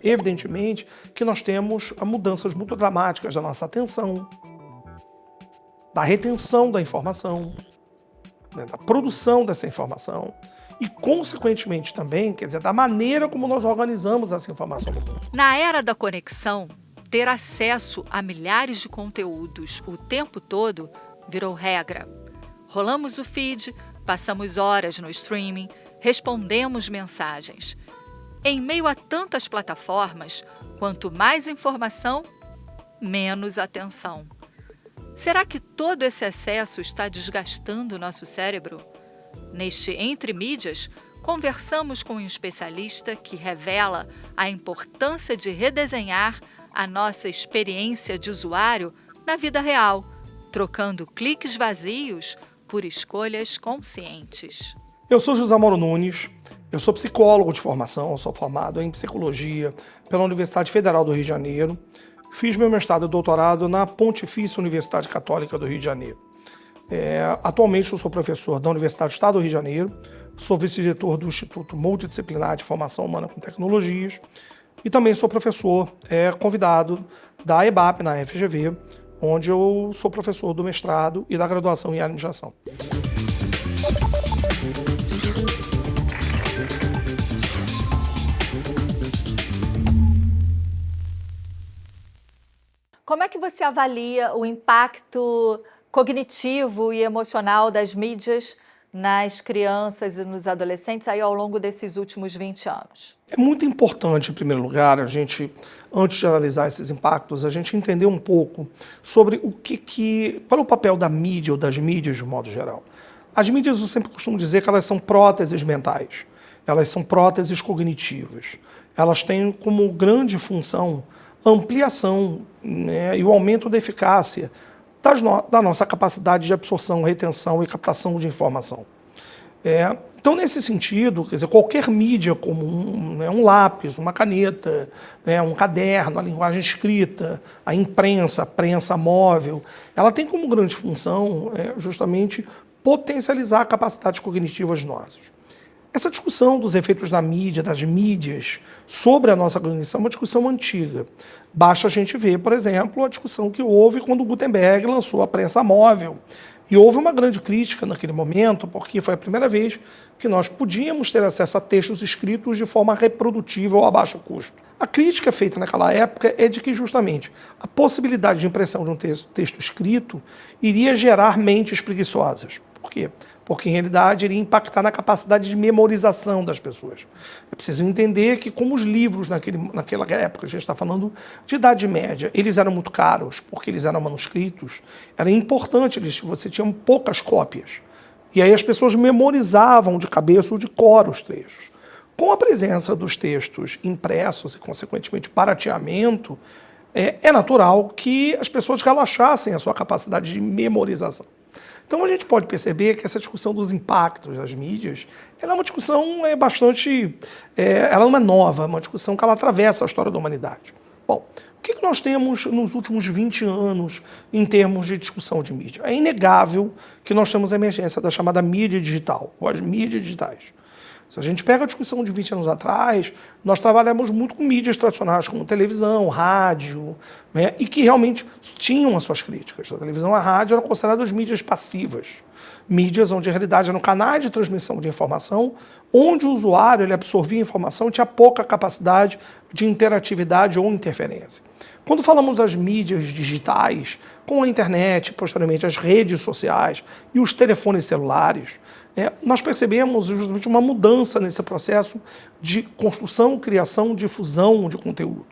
Evidentemente que nós temos mudanças muito dramáticas da nossa atenção, da retenção da informação, né, da produção dessa informação e, consequentemente, também, quer dizer, da maneira como nós organizamos essa informação no mundo. Na era da conexão, ter acesso a milhares de conteúdos o tempo todo virou regra. Rolamos o feed, passamos horas no streaming, respondemos mensagens. Em meio a tantas plataformas, quanto mais informação, menos atenção. Será que todo esse excesso está desgastando o nosso cérebro? Neste Entre Mídias, conversamos com um especialista que revela a importância de redesenhar a nossa experiência de usuário na vida real, trocando cliques vazios por escolhas conscientes. Eu sou José Mauro Nunes, eu sou psicólogo de formação, sou formado em psicologia pela Universidade Federal do Rio de Janeiro. Fiz meu mestrado e doutorado na Pontifícia Universidade Católica do Rio de Janeiro. Atualmente eu sou professor da Universidade do Estado do Rio de Janeiro, sou vice-diretor do Instituto Multidisciplinar de Formação Humana com Tecnologias e também sou professor convidado da EBAP na FGV, onde eu sou professor do mestrado e da graduação em administração. Como é que você avalia o impacto cognitivo e emocional das mídias nas crianças e nos adolescentes aí ao longo desses últimos 20 anos? É muito importante, em primeiro lugar, a gente, antes de analisar esses impactos, a gente entender um pouco sobre qual é o papel da mídia ou das mídias de um modo geral. As mídias, eu sempre costumo dizer que elas são próteses mentais, elas são próteses cognitivas. Elas têm como grande função a ampliação, né, e o aumento da eficácia da nossa capacidade de absorção, retenção e captação de informação. Então, nesse sentido, quer dizer, qualquer mídia comum, né, um lápis, uma caneta, né, um caderno, a linguagem escrita, a prensa móvel, ela tem como grande função justamente potencializar capacidades cognitivas nossas. Essa discussão dos efeitos da mídia, das mídias, sobre a nossa cognição é uma discussão antiga. Basta a gente ver, por exemplo, a discussão que houve quando Gutenberg lançou a prensa móvel. E houve uma grande crítica naquele momento, porque foi a primeira vez que nós podíamos ter acesso a textos escritos de forma reprodutível ou a baixo custo. A crítica feita naquela época é de que, justamente, a possibilidade de impressão de um texto escrito iria gerar mentes preguiçosas. Por quê? Porque, em realidade, iria impactar na capacidade de memorização das pessoas. É preciso entender que, como os livros naquela época, a gente está falando de Idade Média, eles eram muito caros, porque eles eram manuscritos, era importante, você tinha poucas cópias. E aí as pessoas memorizavam de cabeça ou de cor os textos. Com a presença dos textos impressos e, consequentemente, barateamento, é natural que as pessoas relaxassem a sua capacidade de memorização. Então a gente pode perceber que essa discussão dos impactos das mídias, ela é uma discussão bastante, ela não é nova, é uma discussão que ela atravessa a história da humanidade. Bom, o que nós temos nos últimos 20 anos em termos de discussão de mídia? É inegável que nós temos a emergência da chamada mídia digital, ou as mídias digitais. Se a gente pega a discussão de 20 anos atrás, nós trabalhamos muito com mídias tradicionais, como televisão, rádio, né, e que realmente tinham as suas críticas. A televisão e a rádio eram consideradas mídias passivas. Mídias onde, a realidade, eram canais de transmissão de informação, onde o usuário ele absorvia informação e tinha pouca capacidade de interatividade ou interferência. Quando falamos das mídias digitais, com a internet, posteriormente as redes sociais e os telefones celulares, nós percebemos justamente uma mudança nesse processo de construção, criação, difusão de conteúdo,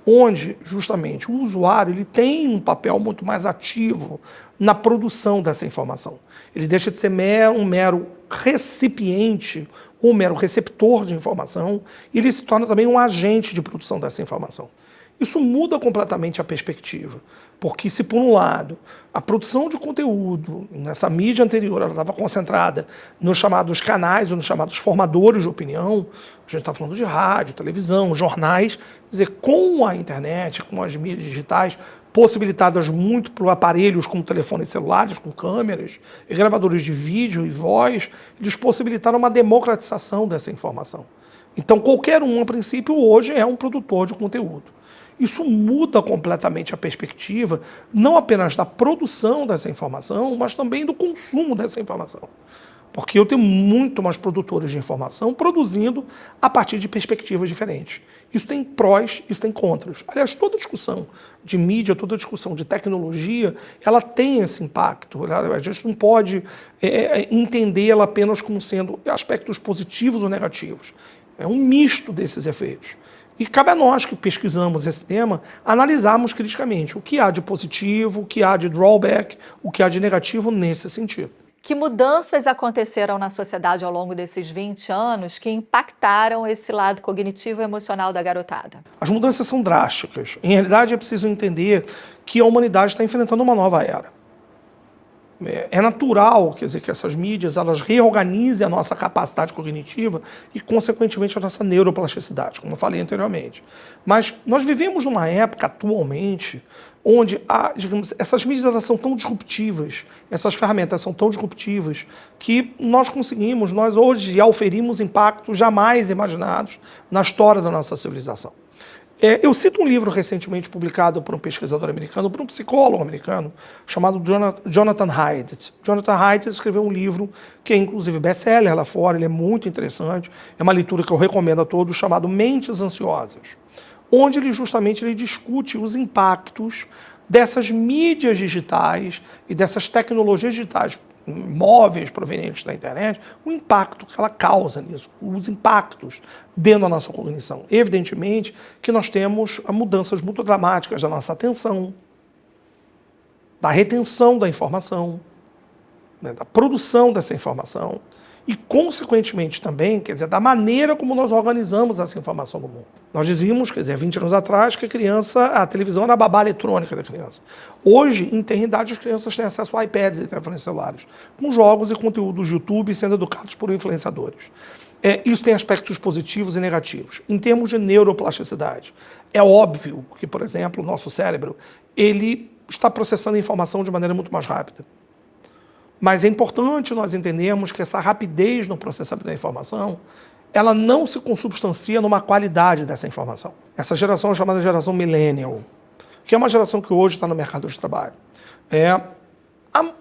onde justamente o usuário ele tem um papel muito mais ativo na produção dessa informação. Ele deixa de ser um mero recipiente, um mero receptor de informação, e ele se torna também um agente de produção dessa informação. Isso muda completamente a perspectiva, porque se, por um lado, a produção de conteúdo nessa mídia anterior ela estava concentrada nos chamados canais ou nos chamados formadores de opinião, a gente está falando de rádio, televisão, jornais, quer dizer, com a internet, com as mídias digitais, possibilitadas muito por aparelhos como telefones celulares, com câmeras, e gravadores de vídeo e voz, eles possibilitaram uma democratização dessa informação. Então, qualquer um, a princípio, hoje é um produtor de conteúdo. Isso muda completamente a perspectiva, não apenas da produção dessa informação, mas também do consumo dessa informação. Porque eu tenho muito mais produtores de informação produzindo a partir de perspectivas diferentes. Isso tem prós, isso tem contras. Aliás, toda discussão de mídia, toda discussão de tecnologia, ela tem esse impacto. A gente não pode entendê-la apenas como sendo aspectos positivos ou negativos. É um misto desses efeitos. E cabe a nós que pesquisamos esse tema analisarmos criticamente o que há de positivo, o que há de drawback, o que há de negativo nesse sentido. Que mudanças aconteceram na sociedade ao longo desses 20 anos que impactaram esse lado cognitivo e emocional da garotada? As mudanças são drásticas. Em realidade, é preciso entender que a humanidade está enfrentando uma nova era. É natural, quer dizer, que essas mídias elas reorganizem a nossa capacidade cognitiva e, consequentemente, a nossa neuroplasticidade, como eu falei anteriormente. Mas nós vivemos numa época, atualmente, onde digamos, essas mídias elas são tão disruptivas, essas ferramentas são tão disruptivas, que nós hoje auferimos impactos jamais imaginados na história da nossa civilização. Eu cito um livro recentemente publicado por um pesquisador americano, por um psicólogo americano, chamado Jonathan Haidt. Jonathan Haidt escreveu um livro que é inclusive best-seller lá fora, ele é muito interessante, é uma leitura que eu recomendo a todos, chamado Mentes Ansiosas, onde ele justamente discute os impactos dessas mídias digitais e dessas tecnologias digitais móveis provenientes da internet, o impacto que ela causa nisso, os impactos dentro da nossa cognição. Evidentemente que nós temos mudanças muito dramáticas da nossa atenção, da retenção da informação, né, da produção dessa informação e, consequentemente, também, quer dizer, da maneira como nós organizamos essa informação no mundo. Nós dizíamos, quer dizer, 20 anos atrás, que a televisão era a babá eletrônica da criança. Hoje, em eternidade, as crianças têm acesso a iPads e telefones celulares, com jogos e conteúdos do YouTube sendo educados por influenciadores. Isso tem aspectos positivos e negativos. Em termos de neuroplasticidade, é óbvio que, por exemplo, o nosso cérebro ele está processando a informação de maneira muito mais rápida. Mas é importante nós entendermos que essa rapidez no processamento da informação, ela não se consubstancia numa qualidade dessa informação. Essa geração é chamada geração millennial, que é uma geração que hoje está no mercado de trabalho.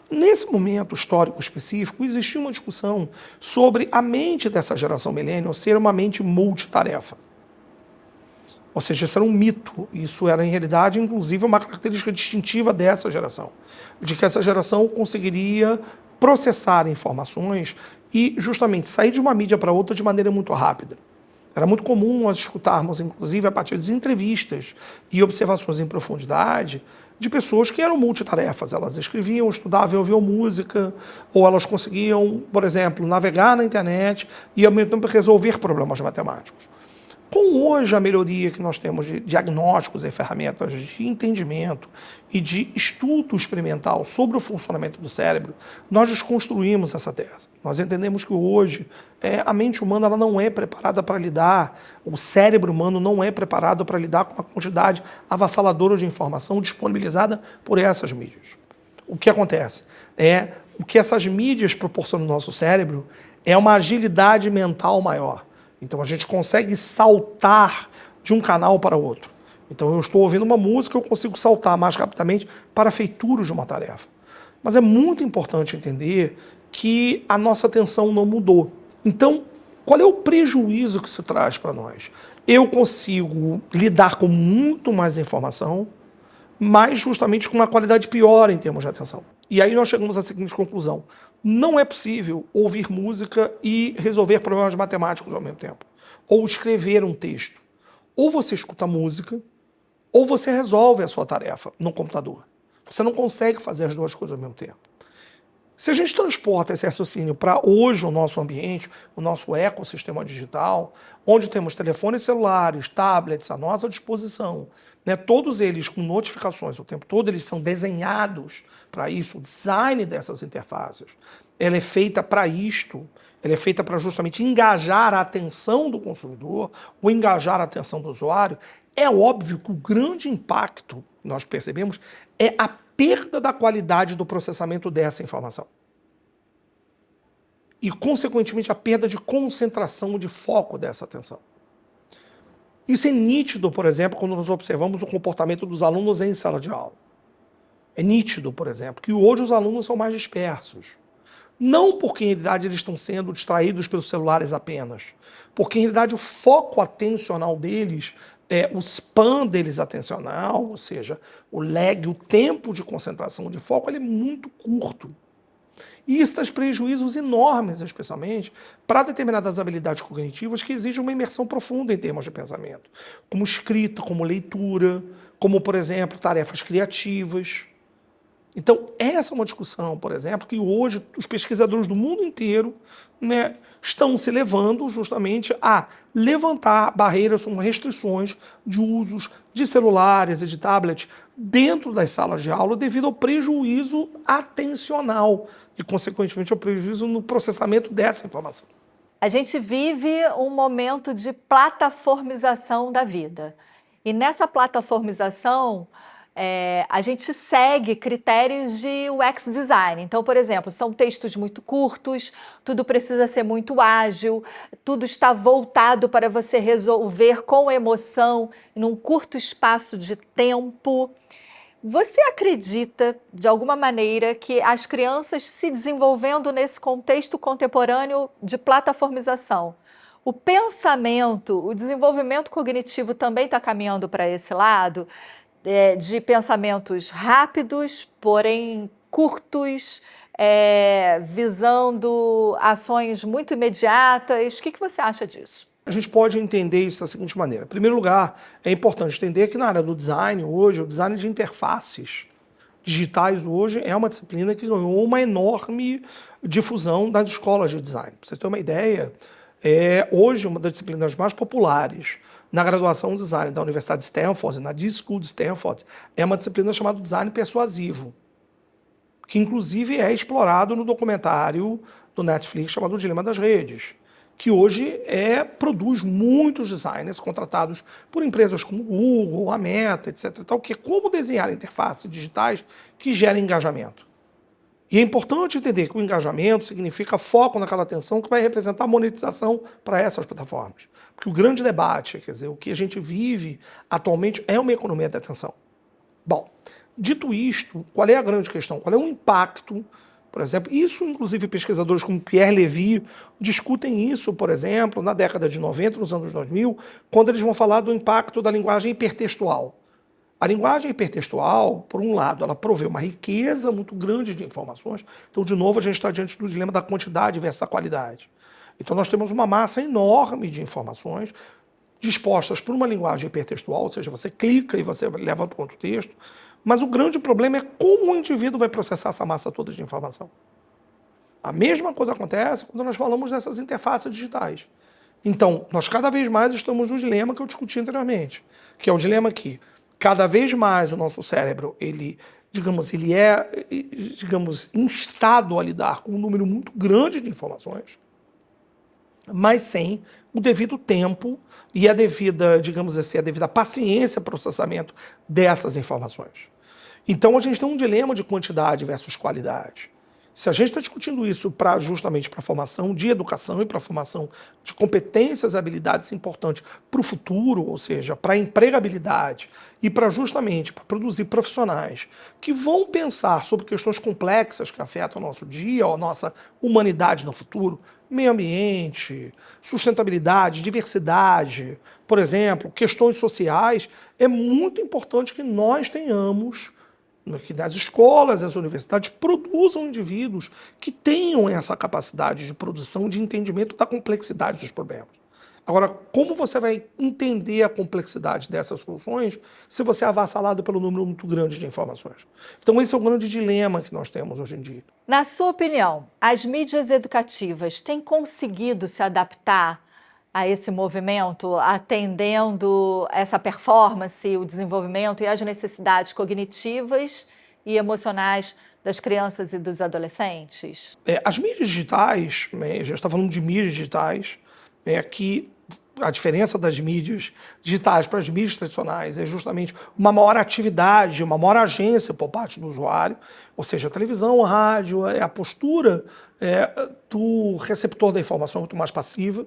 Nesse momento histórico específico, existia uma discussão sobre a mente dessa geração millennial ser uma mente multitarefa. Ou seja, isso era um mito. Isso era, em realidade, inclusive, uma característica distintiva dessa geração. De que essa geração conseguiria processar informações e, justamente, sair de uma mídia para outra de maneira muito rápida. Era muito comum nós escutarmos, inclusive, a partir de entrevistas e observações em profundidade de pessoas que eram multitarefas. Elas escreviam, estudavam, ouviam música, ou elas conseguiam, por exemplo, navegar na internet e, ao mesmo tempo, resolver problemas matemáticos. Com hoje a melhoria que nós temos de diagnósticos e ferramentas de entendimento e de estudo experimental sobre o funcionamento do cérebro, nós desconstruímos essa tese. Nós entendemos que hoje a mente humana ela não é preparada para lidar, o cérebro humano não é preparado para lidar com a quantidade avassaladora de informação disponibilizada por essas mídias. O que acontece? O que essas mídias proporcionam no nosso cérebro é uma agilidade mental maior. Então a gente consegue saltar de um canal para outro. Então eu estou ouvindo uma música, eu consigo saltar mais rapidamente para a feitura de uma tarefa. Mas é muito importante entender que a nossa atenção não mudou. Então, qual é o prejuízo que isso traz para nós? Eu consigo lidar com muito mais informação, mas justamente com uma qualidade pior em termos de atenção. E aí nós chegamos à seguinte conclusão. Não é possível ouvir música e resolver problemas matemáticos ao mesmo tempo. Ou escrever um texto. Ou você escuta música, ou você resolve a sua tarefa no computador. Você não consegue fazer as duas coisas ao mesmo tempo. Se a gente transporta esse raciocínio para hoje o nosso ambiente, o nosso ecossistema digital, onde temos telefones celulares, tablets à nossa disposição, né, todos eles com notificações o tempo todo, eles são desenhados para isso, o design dessas interfaces, ela é feita para isto, ela é feita para justamente engajar a atenção do consumidor, ou engajar a atenção do usuário. É óbvio que o grande impacto, nós percebemos, é a perda da qualidade do processamento dessa informação. E, consequentemente, a perda de concentração, de foco dessa atenção. Isso é nítido, por exemplo, quando nós observamos o comportamento dos alunos em sala de aula. É nítido, por exemplo, que hoje os alunos são mais dispersos. Não porque, em realidade, eles estão sendo distraídos pelos celulares apenas. Porque, em realidade, o foco atencional deles, o span deles atencional, ou seja, o lag, o tempo de concentração de foco, ele é muito curto. E isso traz prejuízos enormes, especialmente, para determinadas habilidades cognitivas que exigem uma imersão profunda em termos de pensamento. Como escrita, como leitura, como, por exemplo, tarefas criativas. Então, essa é uma discussão, por exemplo, que hoje os pesquisadores do mundo inteiro, né, estão se levando justamente a levantar barreiras, restrições de usos de celulares e de tablets dentro das salas de aula devido ao prejuízo atencional e, consequentemente, ao prejuízo no processamento dessa informação. A gente vive um momento de plataformização da vida. E nessa plataformização, a gente segue critérios de UX design. Então, por exemplo, são textos muito curtos, tudo precisa ser muito ágil, tudo está voltado para você resolver com emoção num curto espaço de tempo. Você acredita, de alguma maneira, que as crianças se desenvolvendo nesse contexto contemporâneo de plataformização, o pensamento, o desenvolvimento cognitivo também está caminhando para esse lado? De pensamentos rápidos, porém curtos, visando ações muito imediatas. O que você acha disso? A gente pode entender isso da seguinte maneira. Em primeiro lugar, é importante entender que na área do design hoje, o design de interfaces digitais hoje é uma disciplina que ganhou uma enorme difusão nas escolas de design. Para você ter uma ideia, é hoje uma das disciplinas mais populares na graduação de design da Universidade de Stanford, na D-School de Stanford, é uma disciplina chamada design persuasivo, que inclusive é explorado no documentário do Netflix chamado O Dilema das Redes, que hoje produz muitos designers contratados por empresas como o Google, a Meta, etc. Tal, que é como desenhar interfaces digitais que gerem engajamento. E é importante entender que o engajamento significa foco naquela atenção que vai representar monetização para essas plataformas. Porque o grande debate, quer dizer, o que a gente vive atualmente é uma economia da atenção. Bom, dito isto, qual é a grande questão? Qual é o impacto, por exemplo, isso inclusive pesquisadores como Pierre Levy discutem isso, por exemplo, na década de 90, nos anos 2000, quando eles vão falar do impacto da linguagem hipertextual. A linguagem hipertextual, por um lado, ela provê uma riqueza muito grande de informações. Então, de novo, a gente está diante do dilema da quantidade versus a qualidade. Então, nós temos uma massa enorme de informações dispostas por uma linguagem hipertextual, ou seja, você clica e você leva para outro texto. Mas o grande problema é como o indivíduo vai processar essa massa toda de informação. A mesma coisa acontece quando nós falamos dessas interfaces digitais. Então, nós cada vez mais estamos no dilema que eu discuti anteriormente, que é o dilema que cada vez mais o nosso cérebro, ele é instado a lidar com um número muito grande de informações, mas sem o devido tempo e a devida, a devida paciência para o processamento dessas informações. Então, a gente tem um dilema de quantidade versus qualidade. Se a gente está discutindo isso justamente para a formação de educação e para a formação de competências e habilidades importantes para o futuro, ou seja, para a empregabilidade e para produzir profissionais que vão pensar sobre questões complexas que afetam o nosso dia, a nossa humanidade no futuro, meio ambiente, sustentabilidade, diversidade, por exemplo, questões sociais, é muito importante que nós tenhamos que as escolas e as universidades produzam indivíduos que tenham essa capacidade de produção, de entendimento da complexidade dos problemas. Agora, como você vai entender a complexidade dessas soluções se você é avassalado pelo número muito grande de informações? Então, esse é o grande dilema que nós temos hoje em dia. Na sua opinião, as mídias educativas têm conseguido se adaptar a esse movimento, atendendo essa performance, o desenvolvimento e as necessidades cognitivas e emocionais das crianças e dos adolescentes? As mídias digitais, a gente está falando de mídias digitais, que a diferença das mídias digitais para as mídias tradicionais é justamente uma maior atividade, uma maior agência por parte do usuário, ou seja, a televisão, a rádio, a postura do receptor da informação é muito mais passiva.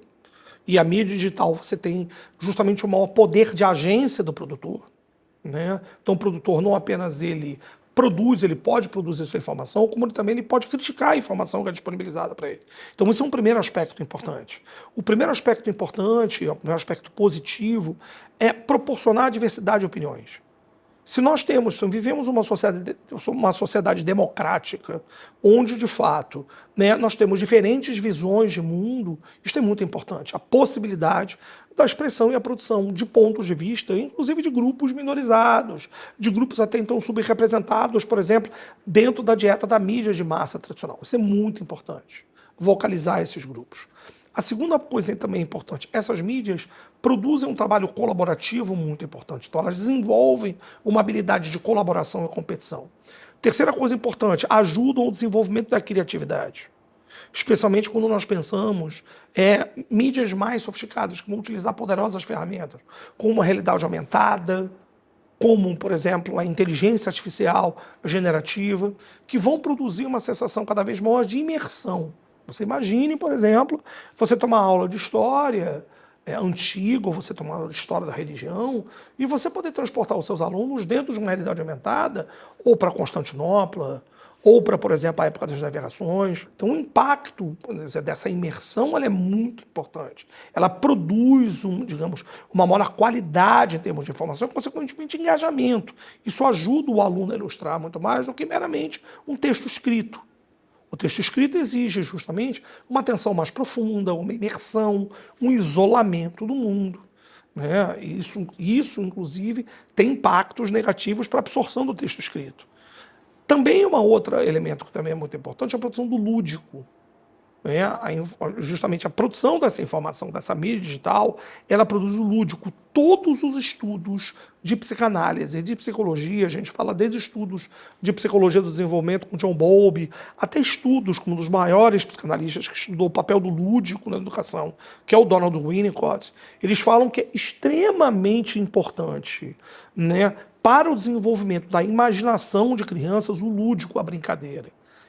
E a mídia digital você tem justamente o maior poder de agência do produtor, né? Então o produtor não apenas ele produz, ele pode produzir sua informação, como também ele pode criticar a informação que é disponibilizada para ele. Então esse é um primeiro aspecto importante. O primeiro aspecto importante, o primeiro aspecto positivo, é proporcionar a diversidade de opiniões. Se nós vivemos uma sociedade democrática, onde, de fato, né, nós temos diferentes visões de mundo, isso é muito importante. A possibilidade da expressão e a produção de pontos de vista, inclusive de grupos minorizados, de grupos até então subrepresentados, por exemplo, dentro da dieta da mídia de massa tradicional. Isso é muito importante, vocalizar esses grupos. A segunda coisa também importante, essas mídias produzem um trabalho colaborativo muito importante. Então, elas desenvolvem uma habilidade de colaboração e competição. Terceira coisa importante, ajudam o desenvolvimento da criatividade. Especialmente quando nós pensamos mídias mais sofisticadas, que vão utilizar poderosas ferramentas, como uma realidade aumentada, como, por exemplo, a inteligência artificial generativa, que vão produzir uma sensação cada vez maior de imersão. Você imagine, por exemplo, você tomar aula de história antiga, ou você tomar aula de história da religião, e você poder transportar os seus alunos dentro de uma realidade aumentada, ou para Constantinopla, ou para, por exemplo, a época das navegações. Então, o impacto dessa imersão ela é muito importante. Ela produz, digamos, uma maior qualidade em termos de informação e, consequentemente, engajamento. Isso ajuda o aluno a ilustrar muito mais do que meramente um texto escrito. O texto escrito exige justamente uma atenção mais profunda, uma imersão, um isolamento do mundo, né? Isso, inclusive, tem impactos negativos para a absorção do texto escrito. Também um outro elemento que também é muito importante é a produção do lúdico. Justamente a produção dessa informação, dessa mídia digital, ela produz o lúdico. Todos os estudos de psicanálise e de psicologia, a gente fala desde estudos de psicologia do desenvolvimento com John Bowlby, até estudos como um dos maiores psicanalistas que estudou o papel do lúdico na educação, que é o Donald Winnicott, eles falam que é extremamente importante, né, para o desenvolvimento da imaginação de crianças, o lúdico, a brincadeira.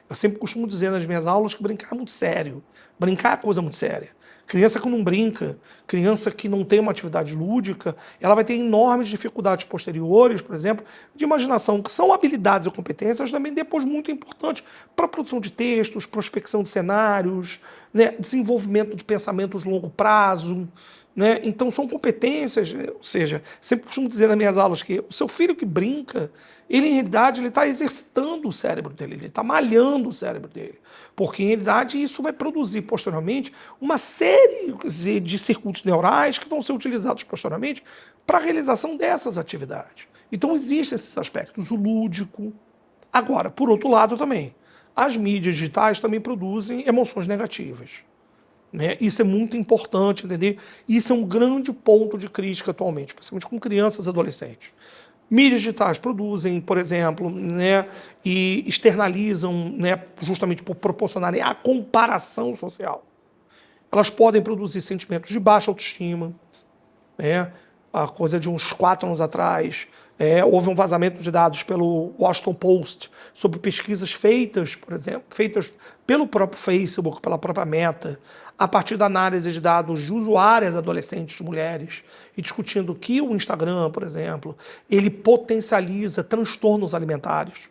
Eu sempre costumo dizer nas minhas aulas que brincar é muito sério. Brincar é coisa muito séria. Criança que não brinca, criança que não tem uma atividade lúdica, ela vai ter enormes dificuldades posteriores, por exemplo, de imaginação, que são habilidades e competências também depois muito importantes para a produção de textos, prospecção de cenários, né, desenvolvimento de pensamentos de longo prazo, né? Então são competências, ou seja, sempre costumo dizer nas minhas aulas que o seu filho que brinca, ele em realidade está exercitando o cérebro dele, ele está malhando o cérebro dele, porque em realidade isso vai produzir posteriormente uma série de circuitos neurais que vão ser utilizados posteriormente para a realização dessas atividades. Então existem esses aspectos, o lúdico. Agora, por outro lado também, as mídias digitais também produzem emoções negativas. Né? Isso é muito importante, entender? Isso é um grande ponto de crítica atualmente, principalmente com crianças e adolescentes. Mídias digitais produzem, por exemplo, né, e externalizam, né, justamente por proporcionarem a comparação social. Elas podem produzir sentimentos de baixa autoestima. Né? A coisa de uns 4 anos atrás, houve um vazamento de dados pelo Washington Post sobre pesquisas feitas, por exemplo, feitas pelo próprio Facebook, pela própria Meta, a partir da análise de dados de usuárias adolescentes, mulheres, e discutindo que o Instagram, por exemplo, ele potencializa transtornos alimentares.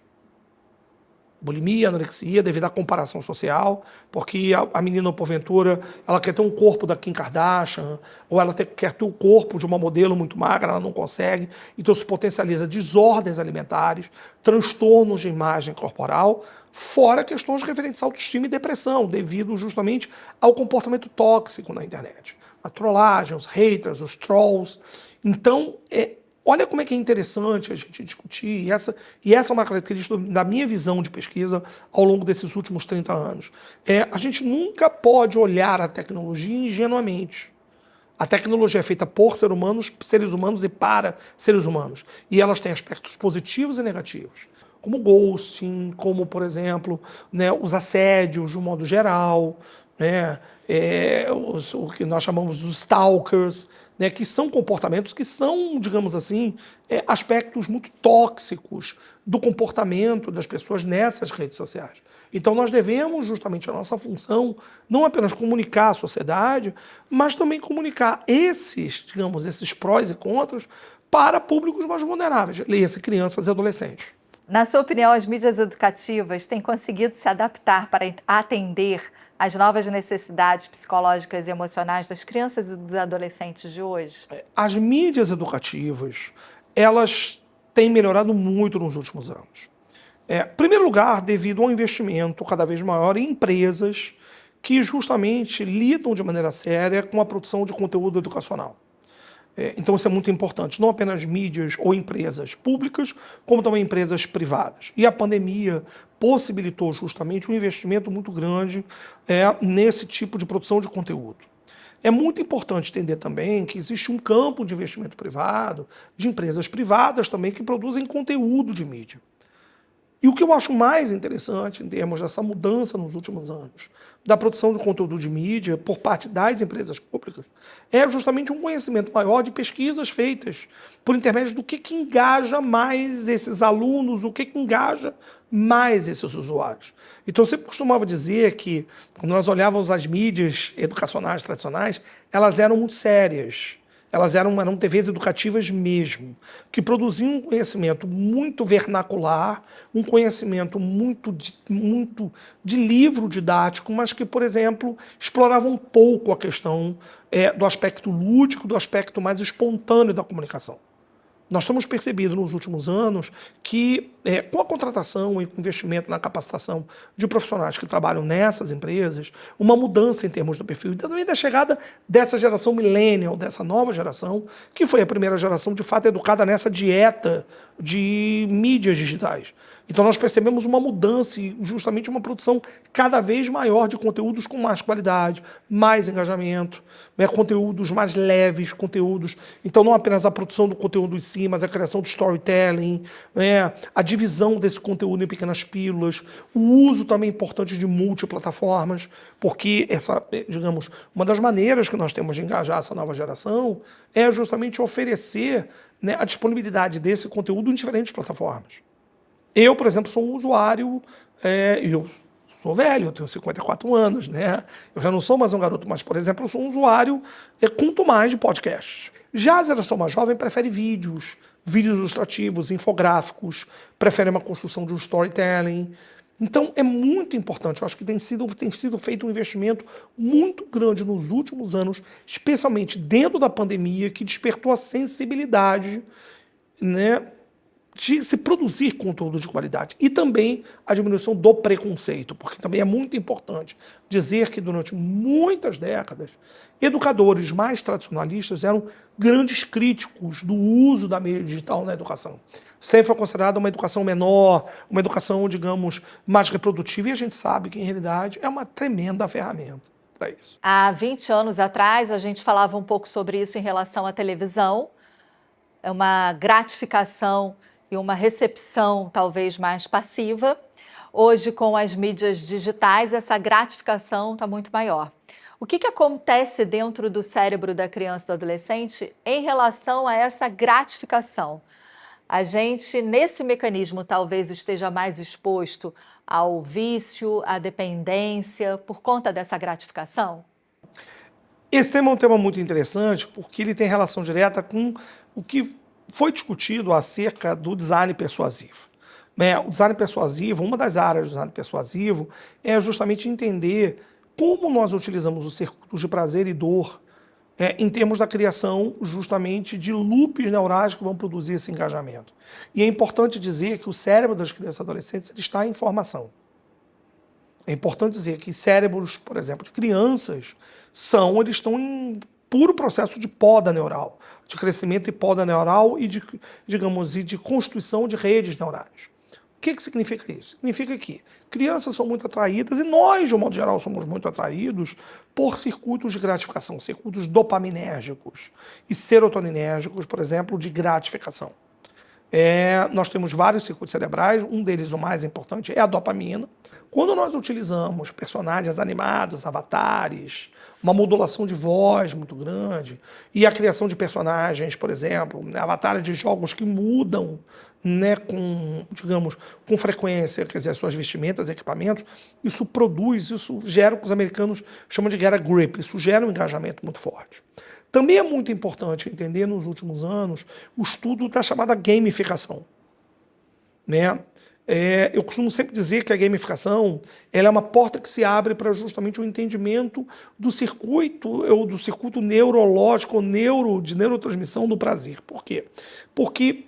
Bulimia, anorexia, devido à comparação social, porque a menina, porventura, ela quer ter um corpo da Kim Kardashian, ou ela quer ter o corpo de uma modelo muito magra, ela não consegue, então isso potencializa desordens alimentares, transtornos de imagem corporal, fora questões referentes à autoestima e depressão, devido justamente ao comportamento tóxico na internet. A trollagem, os haters, os trolls. Então, olha como é que é interessante a gente discutir, e essa é uma característica da minha visão de pesquisa ao longo desses últimos 30 anos. A gente nunca pode olhar a tecnologia ingenuamente. A tecnologia é feita por seres humanos e para seres humanos. E elas têm aspectos positivos e negativos, como ghosting, como, por exemplo, né, os assédios de um modo geral, né, o que nós chamamos de stalkers, né, que são comportamentos que são, digamos assim, aspectos muito tóxicos do comportamento das pessoas nessas redes sociais. Então nós devemos, justamente, a nossa função, não apenas comunicar à sociedade, mas também comunicar esses prós e contras para públicos mais vulneráveis, leia-se crianças e adolescentes. Na sua opinião, as mídias educativas têm conseguido se adaptar para atender às novas necessidades psicológicas e emocionais das crianças e dos adolescentes de hoje? As mídias educativas, elas têm melhorado muito nos últimos anos. Em primeiro lugar, devido ao investimento cada vez maior em empresas que justamente lidam de maneira séria com a produção de conteúdo educacional. Então isso é muito importante, não apenas mídias ou empresas públicas, como também empresas privadas. E a pandemia possibilitou justamente um investimento muito grande nesse tipo de produção de conteúdo. É muito importante entender também que existe um campo de investimento privado, de empresas privadas também que produzem conteúdo de mídia. E o que eu acho mais interessante em termos dessa mudança nos últimos anos da produção de conteúdo de mídia por parte das empresas públicas é justamente um conhecimento maior de pesquisas feitas por intermédio do que engaja mais esses alunos, o que engaja mais esses usuários. Então eu sempre costumava dizer que quando nós olhávamos as mídias educacionais tradicionais, elas eram muito sérias. Elas eram TVs educativas mesmo, que produziam um conhecimento muito vernacular, um conhecimento muito de livro didático, mas que, por exemplo, exploravam um pouco a questão do aspecto lúdico, do aspecto mais espontâneo da comunicação. Nós temos percebido nos últimos anos que, com a contratação e com o investimento na capacitação de profissionais que trabalham nessas empresas, uma mudança em termos do perfil e também da chegada dessa geração millennial, dessa nova geração, que foi a primeira geração, de fato, educada nessa dieta de mídias digitais. Então nós percebemos uma mudança e justamente uma produção cada vez maior de conteúdos com mais qualidade, mais engajamento, conteúdos mais leves, conteúdos... Então não apenas a produção do conteúdo em si, mas a criação de storytelling, a divisão desse conteúdo em pequenas pílulas, o uso também importante de multiplataformas, porque uma das maneiras que nós temos de engajar essa nova geração é justamente oferecer a disponibilidade desse conteúdo em diferentes plataformas. Eu, por exemplo, sou um usuário, eu sou velho, eu tenho 54 anos, né? Eu já não sou mais um garoto, mas, por exemplo, eu sou um usuário quanto mais de podcasts. Já a geração mais jovem prefere vídeos ilustrativos, infográficos, prefere uma construção de um storytelling. Então, é muito importante, eu acho que tem sido feito um investimento muito grande nos últimos anos, especialmente dentro da pandemia, que despertou a sensibilidade, de se produzir conteúdo de qualidade e também a diminuição do preconceito, porque também é muito importante dizer que durante muitas décadas, educadores mais tradicionalistas eram grandes críticos do uso da mídia digital na educação. Sempre foi considerada uma educação menor, uma educação, digamos, mais reprodutiva, e a gente sabe que, em realidade, é uma tremenda ferramenta para isso. Há 20 anos atrás, a gente falava um pouco sobre isso em relação à televisão, é uma gratificação e uma recepção talvez mais passiva. Hoje, com as mídias digitais, essa gratificação está muito maior. O que acontece dentro do cérebro da criança e do adolescente em relação a essa gratificação? A gente, nesse mecanismo, talvez esteja mais exposto ao vício, à dependência, por conta dessa gratificação? Esse tema é um tema muito interessante, porque ele tem relação direta com o que foi discutido acerca do design persuasivo. O design persuasivo, uma das áreas do design persuasivo é justamente entender como nós utilizamos os circuitos de prazer e dor em termos da criação justamente de loops neurais que vão produzir esse engajamento. E é importante dizer que o cérebro das crianças e adolescentes está em formação. É importante dizer que cérebros, por exemplo, de crianças, eles estão em puro processo de poda neural, de crescimento e poda neural e de constituição de redes neurais. O que significa isso? Significa que crianças são muito atraídas, e nós, de um modo geral, somos muito atraídos por circuitos de gratificação, circuitos dopaminérgicos e serotoninérgicos, por exemplo, de gratificação. Nós temos vários circuitos cerebrais, um deles, o mais importante, é a dopamina. Quando nós utilizamos personagens animados, avatares, uma modulação de voz muito grande e a criação de personagens, por exemplo, avatares de jogos que mudam, né, com frequência, quer dizer, suas vestimentas, equipamentos, isso gera o que os americanos chamam de get a grip, isso gera um engajamento muito forte. Também é muito importante entender, nos últimos anos, o estudo da chamada gamificação, né? Eu costumo sempre dizer que a gamificação ela é uma porta que se abre para justamente o entendimento do circuito neurológico, de neurotransmissão do prazer. Por quê? Porque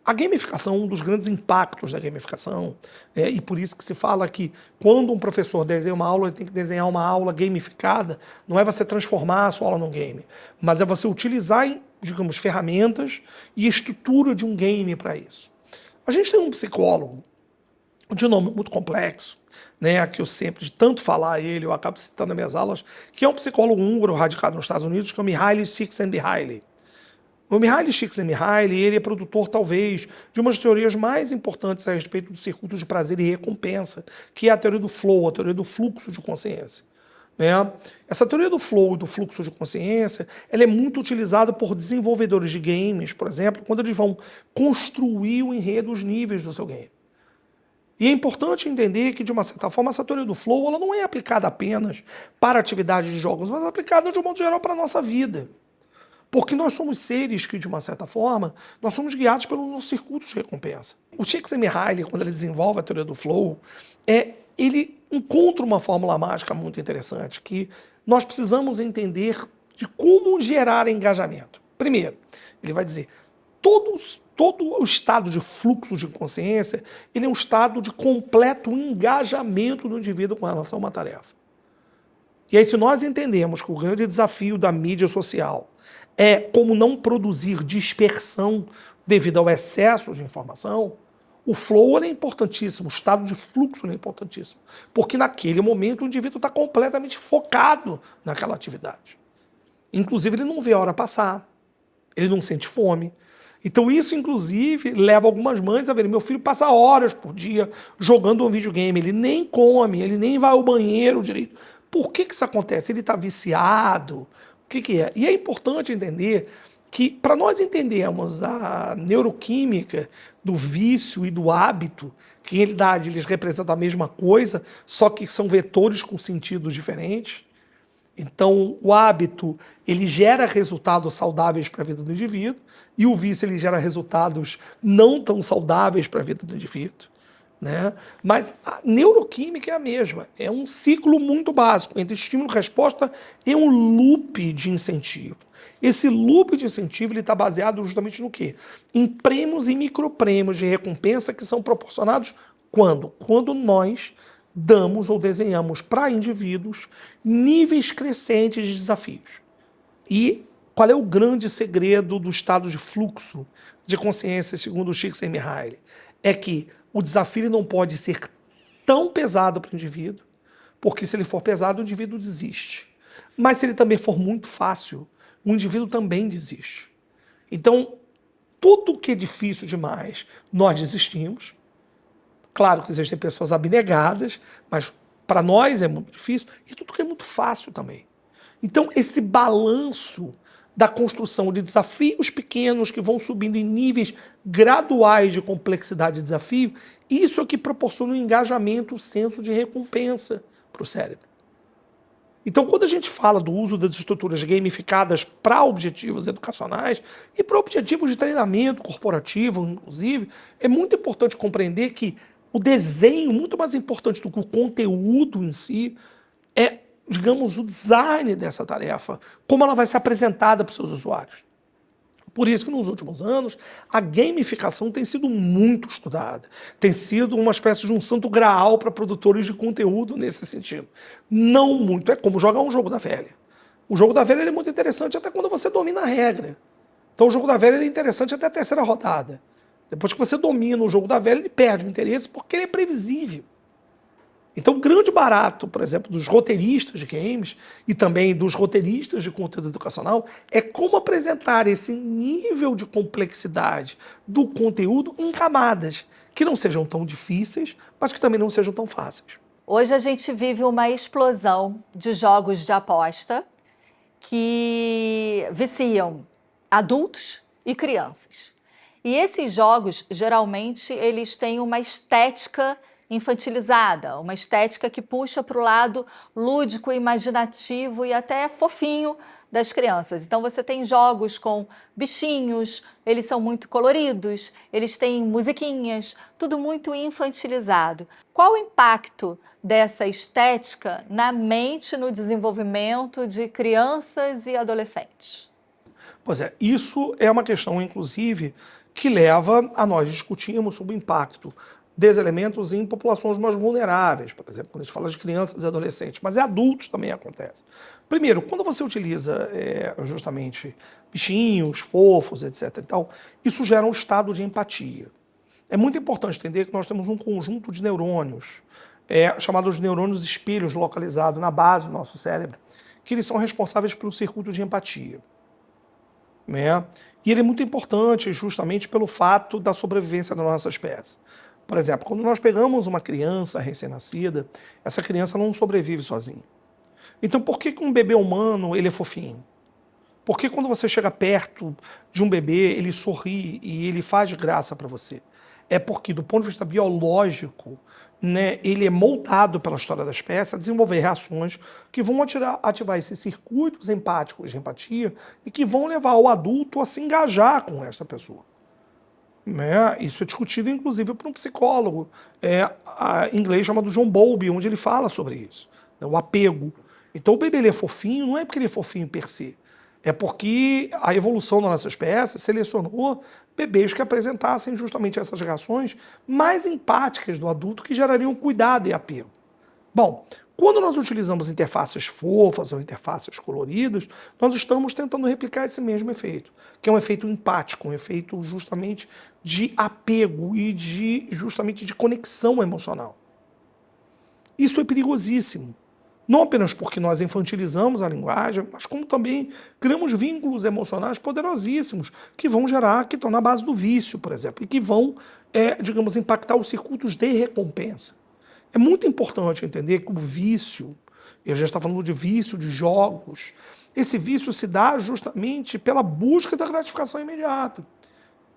a gamificação, um dos grandes impactos da gamificação, e por isso que se fala que quando um professor desenha uma aula, ele tem que desenhar uma aula gamificada, não é você transformar a sua aula num game, mas é você utilizar, digamos, ferramentas e estrutura de um game para isso. A gente tem um psicólogo de nome muito complexo, né, que eu sempre, de tanto falar ele, eu acabo citando nas minhas aulas, que é um psicólogo húngaro radicado nos Estados Unidos, que é o Mihaly Csikszentmihalyi. O Mihaly Csikszentmihalyi, ele é produtor, talvez, de uma das teorias mais importantes a respeito do circuito de prazer e recompensa, que é a teoria do flow, a teoria do fluxo de consciência. Essa teoria do flow e do fluxo de consciência, ela é muito utilizada por desenvolvedores de games, por exemplo, quando eles vão construir o enredo, os níveis do seu game. E é importante entender que, de uma certa forma, essa teoria do flow ela não é aplicada apenas para atividades de jogos, mas é aplicada, de um modo geral, para a nossa vida. Porque nós somos seres que, de uma certa forma, nós somos guiados pelos nossos circuitos de recompensa. O Csikszentmihalyi, quando ele desenvolve a teoria do flow, ele encontra uma fórmula mágica muito interessante, que nós precisamos entender de como gerar engajamento. Primeiro, ele vai dizer, todo o estado de fluxo de consciência, ele é um estado de completo engajamento do indivíduo com relação a uma tarefa. E aí, se nós entendemos que o grande desafio da mídia social é como não produzir dispersão devido ao excesso de informação, o flow é importantíssimo, o estado de fluxo é importantíssimo, porque naquele momento o indivíduo está completamente focado naquela atividade. Inclusive, ele não vê a hora passar, ele não sente fome. Então isso, inclusive, leva algumas mães a verem, meu filho passa horas por dia jogando um videogame, ele nem come, ele nem vai ao banheiro direito. Por que isso acontece? Ele está viciado? O que é? E é importante entender que, para nós entendermos a neuroquímica do vício e do hábito, que em realidade eles representam a mesma coisa, só que são vetores com sentidos diferentes. Então, o hábito, ele gera resultados saudáveis para a vida do indivíduo, e o vício, ele gera resultados não tão saudáveis para a vida do indivíduo, né? Mas a neuroquímica é a mesma, é um ciclo muito básico, entre estímulo e resposta e um loop de incentivo. Esse loop de incentivo está baseado justamente no quê? Em prêmios e microprêmios de recompensa que são proporcionados quando? Quando nós damos ou desenhamos para indivíduos níveis crescentes de desafios. E qual é o grande segredo do estado de fluxo de consciência, segundo o Csikszentmihalyi? É que o desafio não pode ser tão pesado para o indivíduo, porque se ele for pesado, o indivíduo desiste. Mas se ele também for muito fácil, o indivíduo também desiste. Então, tudo que é difícil demais, nós desistimos. Claro que existem pessoas abnegadas, mas para nós é muito difícil, e tudo que é muito fácil também. Então, esse balanço da construção de desafios pequenos que vão subindo em níveis graduais de complexidade de desafio, isso é que proporciona um engajamento, um senso de recompensa para o cérebro. Então, quando a gente fala do uso das estruturas gamificadas para objetivos educacionais e para objetivos de treinamento corporativo, inclusive, é muito importante compreender que o desenho, muito mais importante do que o conteúdo em si, é, digamos, o design dessa tarefa, como ela vai ser apresentada para os seus usuários. Por isso que nos últimos anos a gamificação tem sido muito estudada, tem sido uma espécie de um santo graal para produtores de conteúdo nesse sentido. Não muito, é como jogar um jogo da velha. O jogo da velha ele é muito interessante até quando você domina a regra. Então o jogo da velha ele é interessante até a terceira rodada. Depois que você domina o jogo da velha, ele perde o interesse porque ele é previsível. Então, o grande barato, por exemplo, dos roteiristas de games e também dos roteiristas de conteúdo educacional é como apresentar esse nível de complexidade do conteúdo em camadas que não sejam tão difíceis, mas que também não sejam tão fáceis. Hoje a gente vive uma explosão de jogos de aposta que viciam adultos e crianças. E esses jogos, geralmente, eles têm uma estética infantilizada, uma estética que puxa para o lado lúdico, imaginativo e até fofinho das crianças. Então você tem jogos com bichinhos, eles são muito coloridos, eles têm musiquinhas, tudo muito infantilizado. Qual o impacto dessa estética na mente, no desenvolvimento de crianças e adolescentes? Pois é, isso é uma questão, inclusive, que leva a nós discutirmos sobre o impacto desses elementos em populações mais vulneráveis, por exemplo, quando a gente fala de crianças e adolescentes, mas adultos também acontece. Primeiro, quando você utiliza justamente bichinhos, fofos, etc. e tal, isso gera um estado de empatia. É muito importante entender que nós temos um conjunto de neurônios, chamados neurônios espelhos localizados na base do nosso cérebro, que eles são responsáveis pelo circuito de empatia. Né? E ele é muito importante justamente pelo fato da sobrevivência da nossa espécie. Por exemplo, quando nós pegamos uma criança recém-nascida, essa criança não sobrevive sozinha. Então, por que um bebê humano ele é fofinho? Por que quando você chega perto de um bebê, ele sorri e ele faz graça para você? É porque, do ponto de vista biológico, né, ele é moldado pela história da espécie a desenvolver reações que vão ativar esses circuitos empáticos de empatia e que vão levar o adulto a se engajar com essa pessoa. Né? Isso é discutido, inclusive, por um psicólogo em inglês chamado John Bowlby, onde ele fala sobre isso, né? O apego. Então, o bebê ele é fofinho, não é porque ele é fofinho per se, é porque a evolução da nossa espécie selecionou bebês que apresentassem justamente essas reações mais empáticas do adulto que gerariam cuidado e apego. Bom, quando nós utilizamos interfaces fofas ou interfaces coloridas, nós estamos tentando replicar esse mesmo efeito, que é um efeito empático, um efeito justamente de apego e justamente de conexão emocional. Isso é perigosíssimo. Não apenas porque nós infantilizamos a linguagem, mas como também criamos vínculos emocionais poderosíssimos que vão gerar, que estão na base do vício, por exemplo, e que vão, digamos, impactar os circuitos de recompensa. É muito importante entender que o vício, e a gente está falando de vício de jogos, esse vício se dá justamente pela busca da gratificação imediata.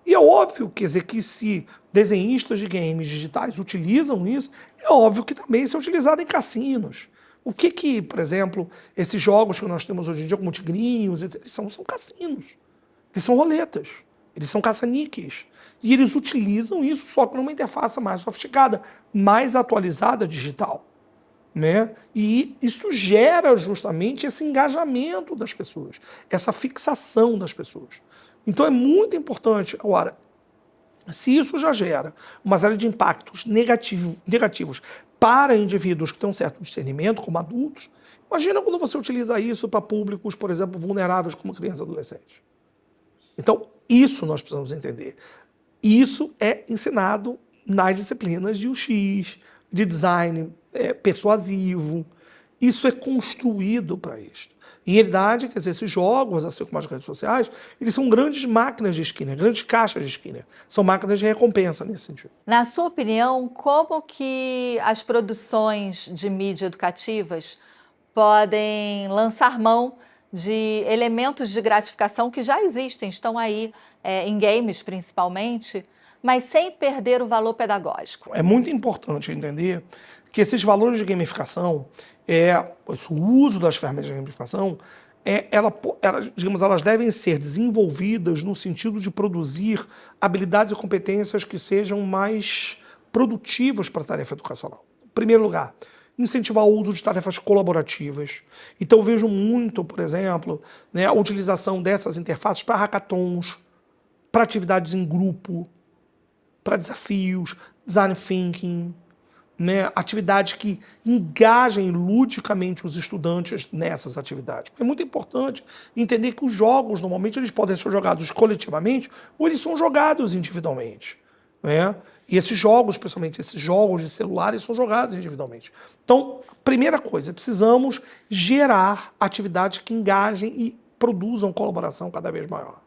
E é óbvio, quer dizer, que se desenhistas de games digitais utilizam isso, é óbvio que também isso é utilizado em cassinos. O que, por exemplo, esses jogos que nós temos hoje em dia, como tigrinhos, eles são cassinos. Eles são roletas. Eles são caça-níqueis. E eles utilizam isso só que numa interface mais sofisticada, mais atualizada, digital. Né? E isso gera justamente esse engajamento das pessoas, essa fixação das pessoas. Então é muito importante. Agora, se isso já gera uma série de impactos negativos para indivíduos que têm um certo discernimento, como adultos, imagina quando você utiliza isso para públicos, por exemplo, vulneráveis como crianças e adolescentes. Então, isso nós precisamos entender. Isso é ensinado nas disciplinas de UX, de design persuasivo. Isso é construído para isso. Em realidade, quer dizer, esses jogos, assim como as redes sociais, eles são grandes máquinas de Skinner, grandes caixas de Skinner. São máquinas de recompensa nesse sentido. Na sua opinião, como que as produções de mídia educativas podem lançar mão de elementos de gratificação que já existem, estão aí em games principalmente, mas sem perder o valor pedagógico? É muito importante entender que esses valores de gamificação, o uso das ferramentas de gamificação, elas devem ser desenvolvidas no sentido de produzir habilidades e competências que sejam mais produtivas para a tarefa educacional. Em primeiro lugar, incentivar o uso de tarefas colaborativas. Então, eu vejo muito, por exemplo, né, a utilização dessas interfaces para hackathons, para atividades em grupo, para desafios, design thinking, né, atividades que engajem ludicamente os estudantes nessas atividades. É muito importante entender que os jogos, normalmente, eles podem ser jogados coletivamente ou eles são jogados individualmente. né? E esses jogos, principalmente esses jogos de celulares, são jogados individualmente. Então, primeira coisa, precisamos gerar atividades que engajem e produzam colaboração cada vez maior.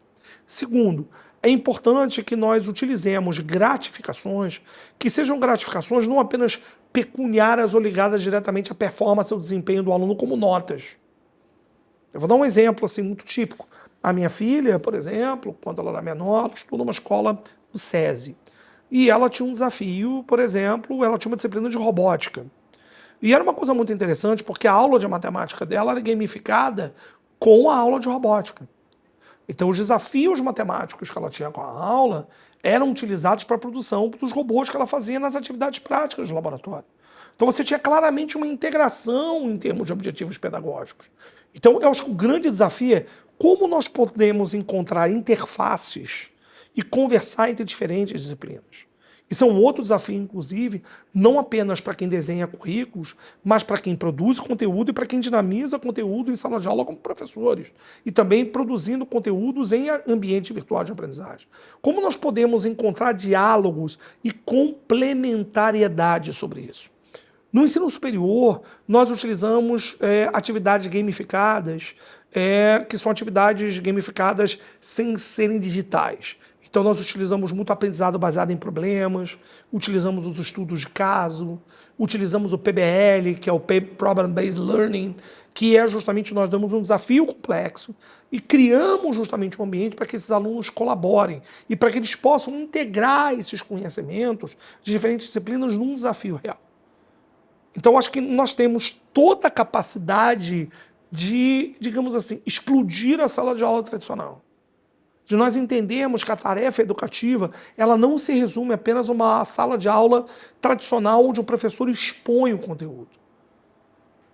Segundo, é importante que nós utilizemos gratificações que sejam gratificações não apenas pecuniárias ou ligadas diretamente à performance ou desempenho do aluno como notas. Eu vou dar um exemplo assim, muito típico. A minha filha, por exemplo, quando ela era menor, ela estuda numa escola do SESI. E ela tinha um desafio, por exemplo, ela tinha uma disciplina de robótica. E era uma coisa muito interessante, porque a aula de matemática dela era gamificada com a aula de robótica. Então, os desafios matemáticos que ela tinha com a aula eram utilizados para a produção dos robôs que ela fazia nas atividades práticas do laboratório. Então, você tinha claramente uma integração em termos de objetivos pedagógicos. Então, eu acho que o grande desafio é como nós podemos encontrar interfaces e conversar entre diferentes disciplinas. Isso é um outro desafio, inclusive, não apenas para quem desenha currículos, mas para quem produz conteúdo e para quem dinamiza conteúdo em sala de aula como professores. E também produzindo conteúdos em ambiente virtual de aprendizagem. Como nós podemos encontrar diálogos e complementariedade sobre isso? No ensino superior, nós utilizamos atividades gamificadas, que são atividades gamificadas sem serem digitais. Então, nós utilizamos muito aprendizado baseado em problemas, utilizamos os estudos de caso, utilizamos o PBL, que é o Problem Based Learning, que é justamente nós damos um desafio complexo e criamos justamente um ambiente para que esses alunos colaborem e para que eles possam integrar esses conhecimentos de diferentes disciplinas num desafio real. Então, acho que nós temos toda a capacidade de, digamos assim, explodir a sala de aula tradicional. De nós entendermos que a tarefa educativa ela não se resume apenas a uma sala de aula tradicional onde o professor expõe o conteúdo.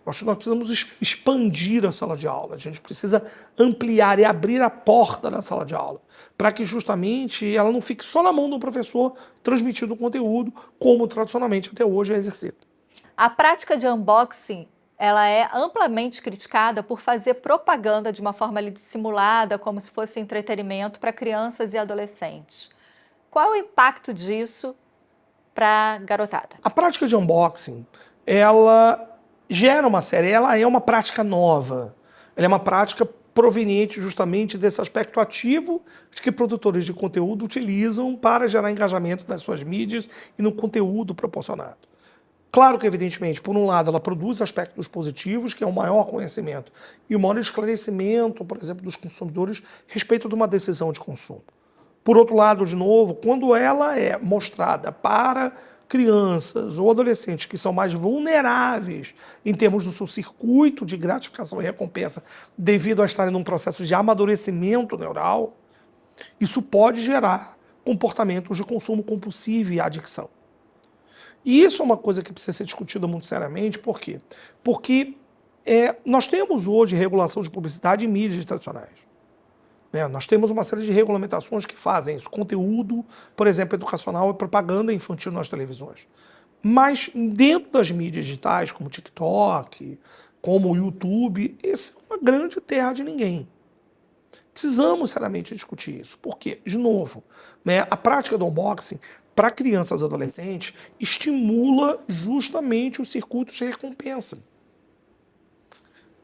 Acho que nós precisamos expandir a sala de aula, a gente precisa ampliar e abrir a porta da sala de aula, para que justamente ela não fique só na mão do professor transmitindo o conteúdo, como tradicionalmente até hoje é exercido. A prática de unboxing ela é amplamente criticada por fazer propaganda de uma forma ali dissimulada, como se fosse entretenimento para crianças e adolescentes. Qual é o impacto disso para a garotada? A prática de unboxing, ela gera uma série, ela é uma prática nova. Ela é uma prática proveniente justamente desse aspecto ativo que produtores de conteúdo utilizam para gerar engajamento nas suas mídias e no conteúdo proporcionado. Claro que, evidentemente, por um lado, ela produz aspectos positivos, que é o maior conhecimento e o maior esclarecimento, por exemplo, dos consumidores a respeito de uma decisão de consumo. Por outro lado, de novo, quando ela é mostrada para crianças ou adolescentes que são mais vulneráveis em termos do seu circuito de gratificação e recompensa devido a estarem num processo de amadurecimento neural, isso pode gerar comportamentos de consumo compulsivo e adicção. E isso é uma coisa que precisa ser discutida muito seriamente, por quê? Porque nós temos hoje regulação de publicidade em mídias tradicionais. Nós temos uma série de regulamentações que fazem isso, conteúdo, por exemplo, educacional e propaganda infantil nas televisões. Mas dentro das mídias digitais, como o TikTok, como o YouTube, essa é uma grande terra de ninguém. Precisamos seriamente discutir isso. Por quê? De novo, a prática do unboxing para crianças e adolescentes estimula justamente os circuitos de recompensa,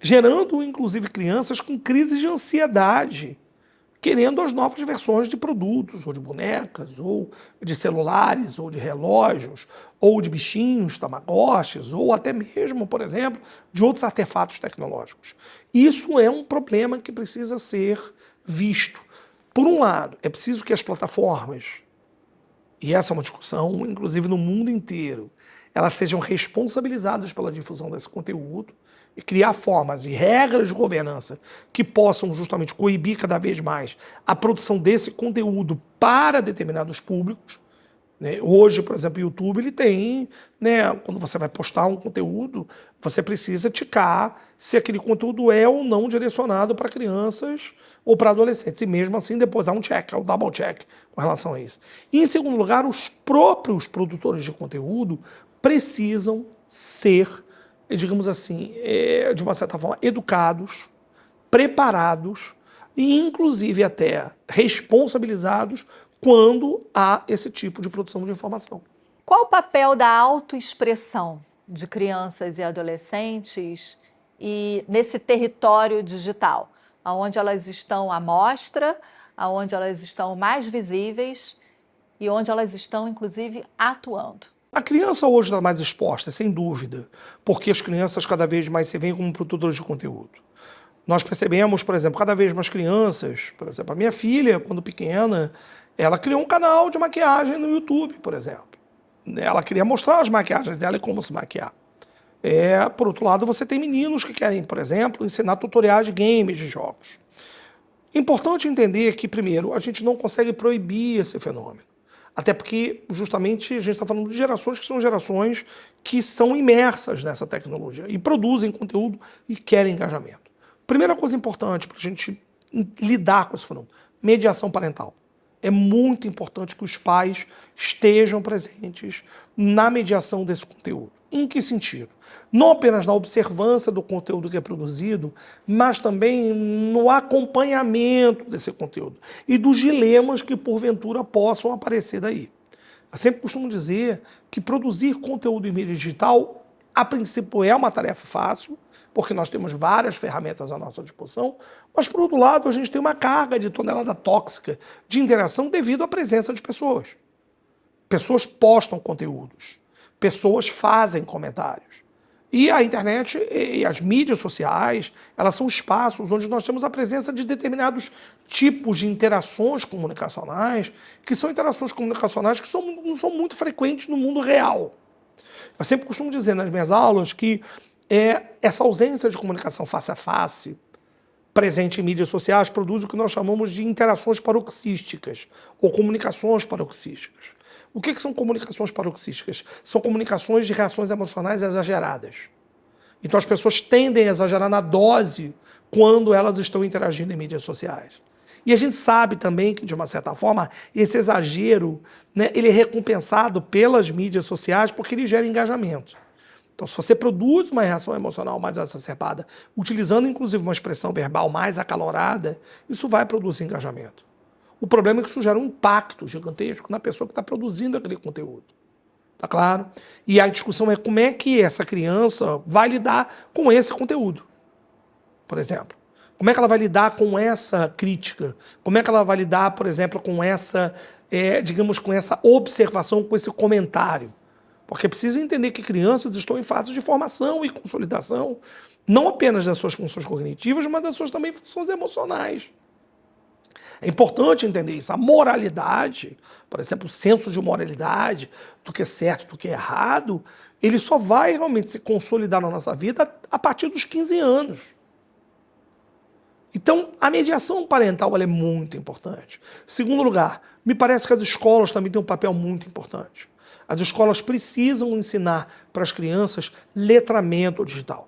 gerando inclusive crianças com crises de ansiedade, querendo as novas versões de produtos, ou de bonecas, ou de celulares, ou de relógios, ou de bichinhos, tamagotchis, ou até mesmo, por exemplo, de outros artefatos tecnológicos. Isso é um problema que precisa ser visto. Por um lado, é preciso que as plataformas, e essa é uma discussão, inclusive no mundo inteiro, elas sejam responsabilizadas pela difusão desse conteúdo e criar formas e regras de governança que possam justamente coibir cada vez mais a produção desse conteúdo para determinados públicos. Hoje, por exemplo, o YouTube ele tem, quando você vai postar um conteúdo, você precisa ticar se aquele conteúdo é ou não direcionado para crianças ou para adolescentes. E mesmo assim, depois há um check, há um double check com relação a isso. E, em segundo lugar, os próprios produtores de conteúdo precisam ser, digamos assim, de uma certa forma, educados, preparados e, inclusive, até responsabilizados quando há esse tipo de produção de informação. Qual o papel da autoexpressão de crianças e adolescentes e nesse território digital, onde elas estão à mostra, onde elas estão mais visíveis e onde elas estão, inclusive, atuando? A criança hoje está mais exposta, sem dúvida, porque as crianças cada vez mais se veem como produtoras de conteúdo. Nós percebemos, por exemplo, cada vez mais crianças, por exemplo, a minha filha, quando pequena, ela criou um canal de maquiagem no YouTube, por exemplo. Ela queria mostrar as maquiagens dela e como se maquiar. Por outro lado, você tem meninos que querem, por exemplo, ensinar tutoriais de games, de jogos. Importante entender que, primeiro, a gente não consegue proibir esse fenômeno. Até porque, justamente, a gente está falando de gerações que são gerações que são imersas nessa tecnologia e produzem conteúdo e querem engajamento. Primeira coisa importante para a gente lidar com esse fenômeno, mediação parental. É muito importante que os pais estejam presentes na mediação desse conteúdo. Em que sentido? Não apenas na observância do conteúdo que é produzido, mas também no acompanhamento desse conteúdo e dos dilemas que, porventura, possam aparecer daí. Eu sempre costumo dizer que produzir conteúdo em mídia digital, a princípio, é uma tarefa fácil, porque nós temos várias ferramentas à nossa disposição, mas, por outro lado, a gente tem uma carga de tonelada tóxica de interação devido à presença de pessoas. Pessoas postam conteúdos, pessoas fazem comentários. E a internet e as mídias sociais, elas são espaços onde nós temos a presença de determinados tipos de interações comunicacionais, que são interações comunicacionais que não são muito frequentes no mundo real. Eu sempre costumo dizer nas minhas aulas que essa ausência de comunicação face a face, presente em mídias sociais, produz o que nós chamamos de interações paroxísticas ou comunicações paroxísticas. O que são comunicações paroxísticas? São comunicações de reações emocionais exageradas. Então as pessoas tendem a exagerar na dose quando elas estão interagindo em mídias sociais. E a gente sabe também que, de uma certa forma, esse exagero, né, ele é recompensado pelas mídias sociais porque ele gera engajamento. Então, se você produz uma reação emocional mais exacerbada, utilizando inclusive uma expressão verbal mais acalorada, isso vai produzir engajamento. O problema é que isso gera um impacto gigantesco na pessoa que está produzindo aquele conteúdo. Tá claro? E a discussão é como é que essa criança vai lidar com esse conteúdo, por exemplo. Como é que ela vai lidar com essa crítica? Como é que ela vai lidar, por exemplo, com essa, digamos, com essa observação, com esse comentário? Porque é preciso entender que crianças estão em fase de formação e consolidação, não apenas das suas funções cognitivas, mas das suas também funções emocionais. É importante entender isso. A moralidade, por exemplo, o senso de moralidade, do que é certo, do que é errado, ele só vai realmente se consolidar na nossa vida a partir dos 15 anos. Então, a mediação parental ela é muito importante. Segundo lugar, me parece que as escolas também têm um papel muito importante. As escolas precisam ensinar para as crianças letramento digital.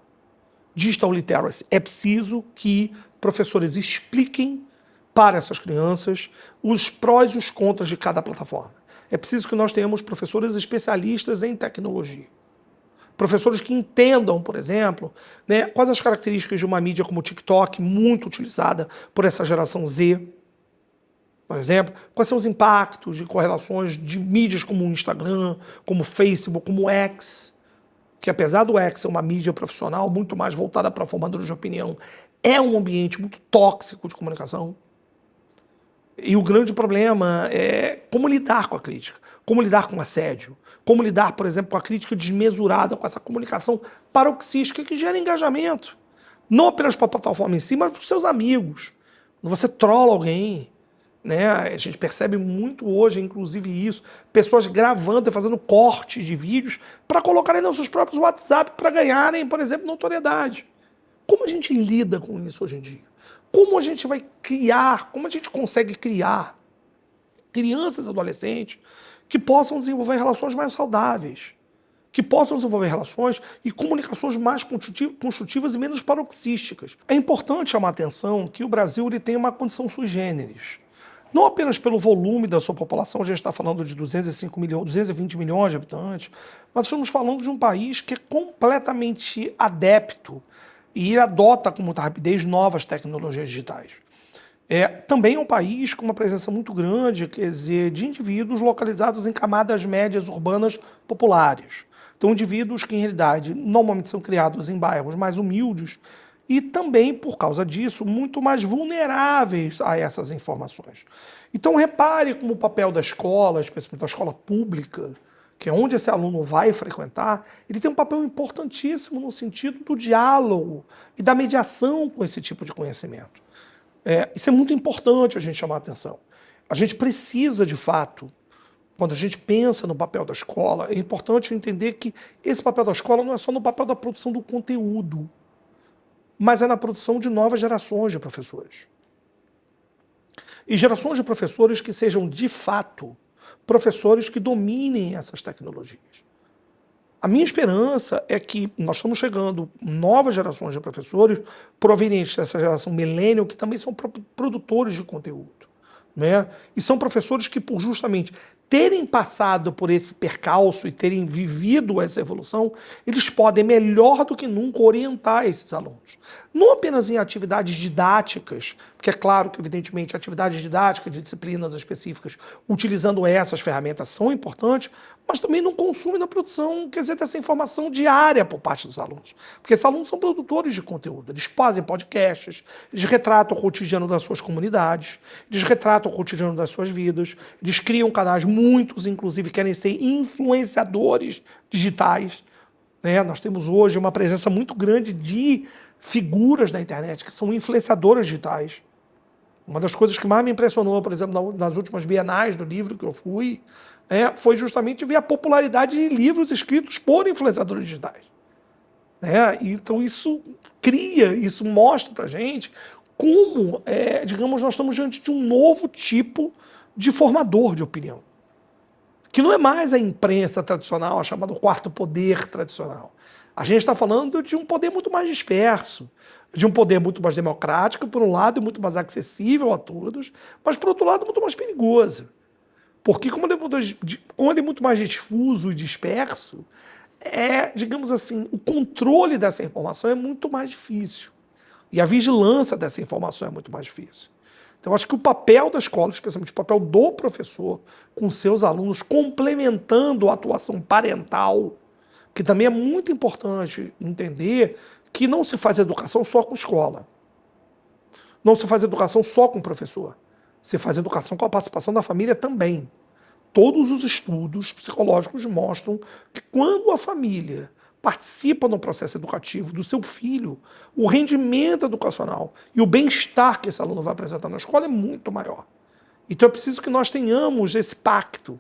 Digital literacy. É preciso que professores expliquem para essas crianças os prós e os contras de cada plataforma. É preciso que nós tenhamos professores especialistas em tecnologia. Professores que entendam, por exemplo, né, quais as características de uma mídia como o TikTok, muito utilizada por essa geração Z, por exemplo, quais são os impactos de correlações de mídias como o Instagram, como o Facebook, como o X, que apesar do X ser uma mídia profissional muito mais voltada para formadores de opinião, é um ambiente muito tóxico de comunicação. E o grande problema é como lidar com a crítica, como lidar com o assédio, como lidar, por exemplo, com a crítica desmesurada, com essa comunicação paroxística que gera engajamento. Não apenas para a plataforma em si, mas para os seus amigos. Quando você trola alguém, né? A gente percebe muito hoje, inclusive isso, pessoas gravando e fazendo cortes de vídeos para colocarem nos seus próprios WhatsApp para ganharem, por exemplo, notoriedade. Como a gente lida com isso hoje em dia? Como a gente vai criar, como a gente consegue criar crianças e adolescentes que possam desenvolver relações mais saudáveis, que possam desenvolver relações e comunicações mais construtivas e menos paroxísticas. É importante chamar a atenção que o Brasil ele tem uma condição sui generis. Não apenas pelo volume da sua população, a gente está falando de 205 milhões, 220 milhões de habitantes, mas estamos falando de um país que é completamente adepto e adota com muita rapidez novas tecnologias digitais. Também é um país com uma presença muito grande, quer dizer, de indivíduos localizados em camadas médias urbanas populares. Então, indivíduos que, em realidade, normalmente são criados em bairros mais humildes e também, por causa disso, muito mais vulneráveis a essas informações. Então, repare como o papel da escola, especialmente da escola pública, que é onde esse aluno vai frequentar, ele tem um papel importantíssimo no sentido do diálogo e da mediação com esse tipo de conhecimento. Isso é muito importante a gente chamar a atenção. A gente precisa, de fato, quando a gente pensa no papel da escola, é importante entender que esse papel da escola não é só no papel da produção do conteúdo, mas é na produção de novas gerações de professores. E gerações de professores que sejam, de fato, professores que dominem essas tecnologias. A minha esperança é que nós estamos chegando novas gerações de professores provenientes dessa geração millennial que também são produtores de conteúdo, né? E são professores que, por justamente terem passado por esse percalço e terem vivido essa evolução, eles podem, melhor do que nunca, orientar esses alunos. Não apenas em atividades didáticas, porque é claro que, evidentemente, atividades didáticas de disciplinas específicas, utilizando essas ferramentas, são importantes, mas também no consumo e na produção, quer dizer, dessa informação diária por parte dos alunos. Porque esses alunos são produtores de conteúdo, eles fazem podcasts, eles retratam o cotidiano das suas comunidades, eles retratam o cotidiano das suas vidas, eles criam canais, muitos, inclusive, querem ser influenciadores digitais, né? Nós temos hoje uma presença muito grande de figuras na internet que são influenciadoras digitais. Uma das coisas que mais me impressionou, por exemplo, nas últimas bienais do livro que eu fui, foi justamente ver a popularidade de livros escritos por influenciadores digitais. Então isso mostra pra gente como, digamos, nós estamos diante de um novo tipo de formador de opinião. Que não é mais a imprensa tradicional, a chamada quarto poder tradicional. A gente está falando de um poder muito mais disperso, de um poder muito mais democrático, por um lado, e muito mais acessível a todos, mas, por outro lado, muito mais perigoso. Porque, como ele é muito mais difuso e disperso, digamos assim, o controle dessa informação é muito mais difícil. E a vigilância dessa informação é muito mais difícil. Então, acho que o papel da escola, especialmente o papel do professor com seus alunos, complementando a atuação parental, que também é muito importante entender que não se faz educação só com escola. Não se faz educação só com professor. Se faz educação com a participação da família também. Todos os estudos psicológicos mostram que quando a família participa no processo educativo do seu filho, o rendimento educacional e o bem-estar que esse aluno vai apresentar na escola é muito maior. Então é preciso que nós tenhamos esse pacto.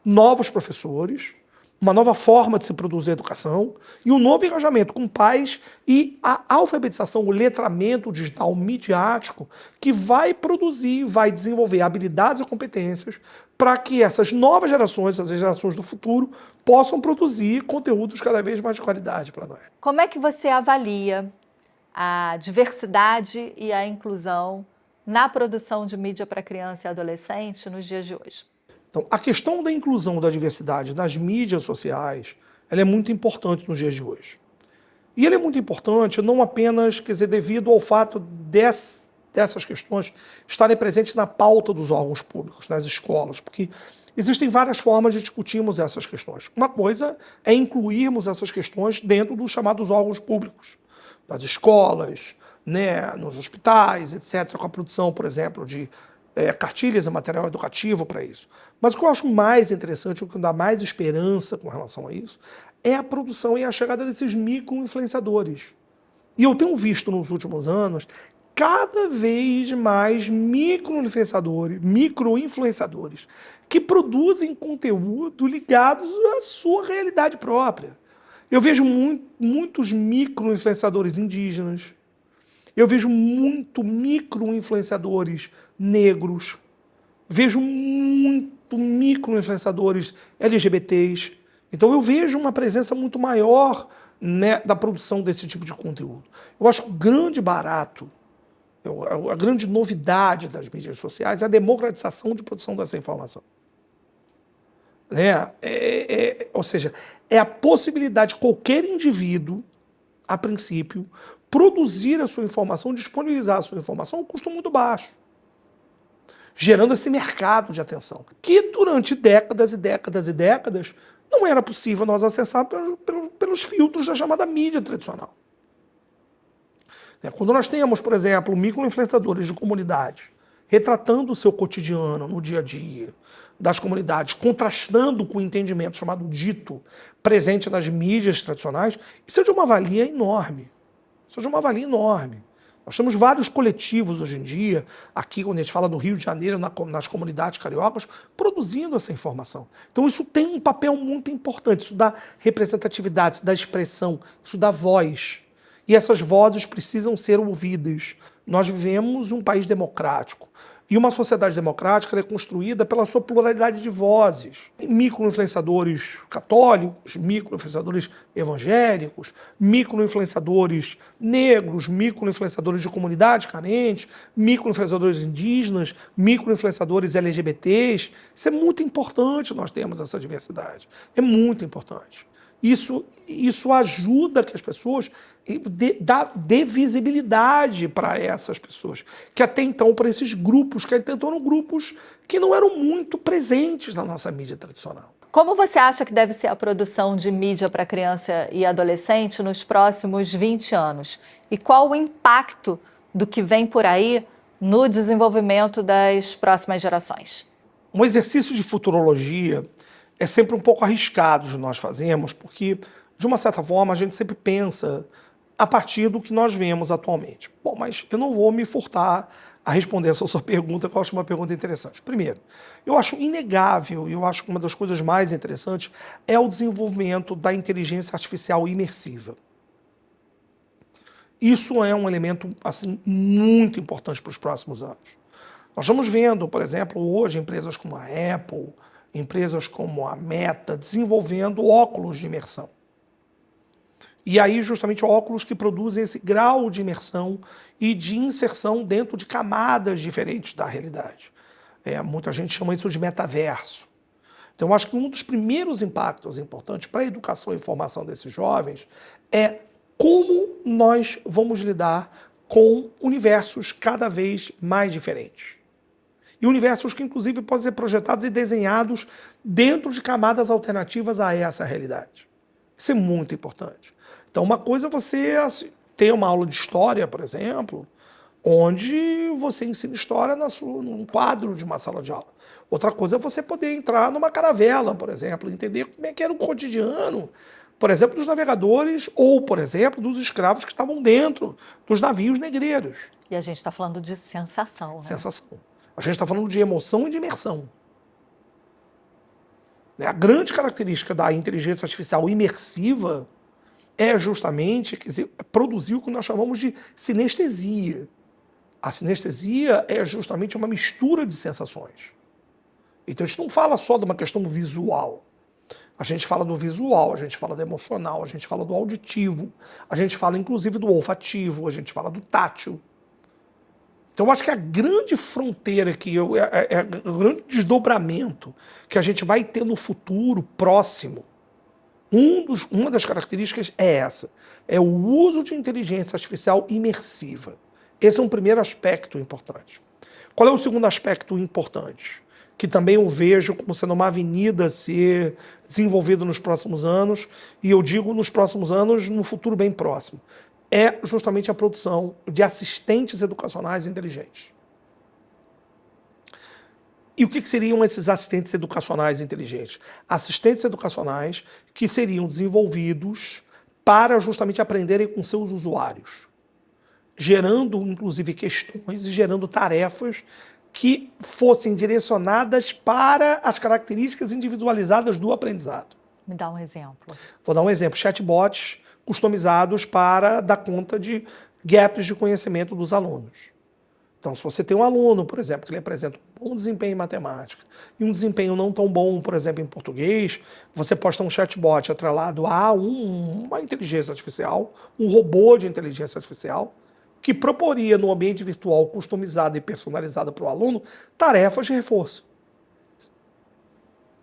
Novos professores, uma nova forma de se produzir educação e um novo engajamento com pais e a alfabetização, o letramento digital midiático que vai produzir, vai desenvolver habilidades e competências para que essas novas gerações, essas gerações do futuro, possam produzir conteúdos cada vez mais de qualidade para nós. Como é que você avalia a diversidade e a inclusão na produção de mídia para criança e adolescente nos dias de hoje? Então, a questão da inclusão da diversidade nas mídias sociais, ela é muito importante nos dias de hoje. E ela é muito importante não apenas, quer dizer, devido ao fato dessas questões estarem presentes na pauta dos órgãos públicos, nas escolas, porque existem várias formas de discutirmos essas questões. Uma coisa é incluirmos essas questões dentro dos chamados órgãos públicos, nas escolas, nos hospitais, etc., com a produção, por exemplo, de cartilhas e material educativo para isso. Mas o que eu acho mais interessante, o que dá mais esperança com relação a isso, é a produção e a chegada desses micro-influenciadores. E eu tenho visto nos últimos anos cada vez mais micro-influenciadores que produzem conteúdo ligados à sua realidade própria. Eu vejo muitos micro-influenciadores indígenas, eu vejo muito micro-influenciadores negros, vejo muito micro-influenciadores LGBTs. Então eu vejo uma presença muito maior da produção desse tipo de conteúdo. Eu acho que o grande barato, a grande novidade das mídias sociais é a democratização de produção dessa informação. Ou seja, é a possibilidade de qualquer indivíduo, a princípio, produzir a sua informação, disponibilizar a sua informação a um custo muito baixo. gerando esse mercado de atenção, que durante décadas e décadas e décadas não era possível nós acessar pelos filtros da chamada mídia tradicional. Quando nós temos, por exemplo, microinfluenciadores de comunidades retratando o seu cotidiano no dia a dia das comunidades, contrastando com o entendimento chamado dito presente nas mídias tradicionais, isso é de uma valia enorme. Isso é de uma valia enorme. Nós temos vários coletivos hoje em dia, aqui quando a gente fala do Rio de Janeiro, nas comunidades cariocas, produzindo essa informação. Então isso tem um papel muito importante, isso dá representatividade, isso dá expressão, isso dá voz. E essas vozes precisam ser ouvidas. Nós vivemos um país democrático. E uma sociedade democrática é construída pela sua pluralidade de vozes. Microinfluenciadores católicos, microinfluenciadores evangélicos, microinfluenciadores negros, microinfluenciadores de comunidades carentes, microinfluenciadores indígenas, microinfluenciadores LGBTs. Isso é muito importante, nós temos essa diversidade. É muito importante. Isso ajuda que as pessoas dê visibilidade para essas pessoas, que até então, para esses grupos, que até então eram grupos que não eram muito presentes na nossa mídia tradicional. Como você acha que deve ser a produção de mídia para criança e adolescente nos próximos 20 anos? E qual o impacto do que vem por aí no desenvolvimento das próximas gerações? Um exercício de futurologia é sempre um pouco arriscado de nós fazermos, porque, de uma certa forma, a gente sempre pensa a partir do que nós vemos atualmente. Bom, mas eu não vou me furtar a responder essa sua pergunta, que eu acho uma pergunta interessante. Primeiro, eu acho inegável, e eu acho que uma das coisas mais interessantes é o desenvolvimento da inteligência artificial imersiva. Isso é um elemento assim, muito importante para os próximos anos. Nós estamos vendo, por exemplo, hoje, empresas como a Apple, empresas como a Meta, desenvolvendo óculos de imersão. E aí, justamente, óculos que produzem esse grau de imersão e de inserção dentro de camadas diferentes da realidade. Muita gente chama isso de metaverso. Então, eu acho que um dos primeiros impactos importantes para a educação e formação desses jovens é como nós vamos lidar com universos cada vez mais diferentes. E universos que, inclusive, podem ser projetados e desenhados dentro de camadas alternativas a essa realidade. Isso é muito importante. Então, uma coisa é você ter uma aula de história, por exemplo, onde você ensina história num quadro de uma sala de aula. Outra coisa é você poder entrar numa caravela, por exemplo, entender como é que era o cotidiano, por exemplo, dos navegadores ou, por exemplo, dos escravos que estavam dentro dos navios negreiros. E a gente está falando de sensação, né? Sensação. A gente está falando de emoção e de imersão. A grande característica da inteligência artificial imersiva é justamente, quer dizer, produzir o que nós chamamos de sinestesia. A sinestesia é justamente uma mistura de sensações. Então a gente não fala só de uma questão visual. A gente fala do visual, a gente fala do emocional, a gente fala do auditivo, a gente fala inclusive do olfativo, a gente fala do tátil. Então, eu acho que a grande fronteira, o grande desdobramento que a gente vai ter no futuro próximo, uma das características é essa, é o uso de inteligência artificial imersiva. Esse é um primeiro aspecto importante. Qual é o segundo aspecto importante? Que também eu vejo como sendo uma avenida a ser desenvolvida nos próximos anos, e eu digo nos próximos anos, no futuro bem próximo. É justamente a produção de assistentes educacionais inteligentes. E o que seriam esses assistentes educacionais inteligentes? Assistentes educacionais que seriam desenvolvidos para justamente aprenderem com seus usuários, gerando, inclusive, questões e gerando tarefas que fossem direcionadas para as características individualizadas do aprendizado. Me dá um exemplo. Vou dar um exemplo. Chatbots customizados para dar conta de gaps de conhecimento dos alunos. Então, se você tem um aluno, por exemplo, que ele apresenta um bom desempenho em matemática e um desempenho não tão bom, por exemplo, em português, você pode ter um chatbot atrelado a uma inteligência artificial, um robô de inteligência artificial, que proporia no ambiente virtual customizado e personalizado para o aluno tarefas de reforço.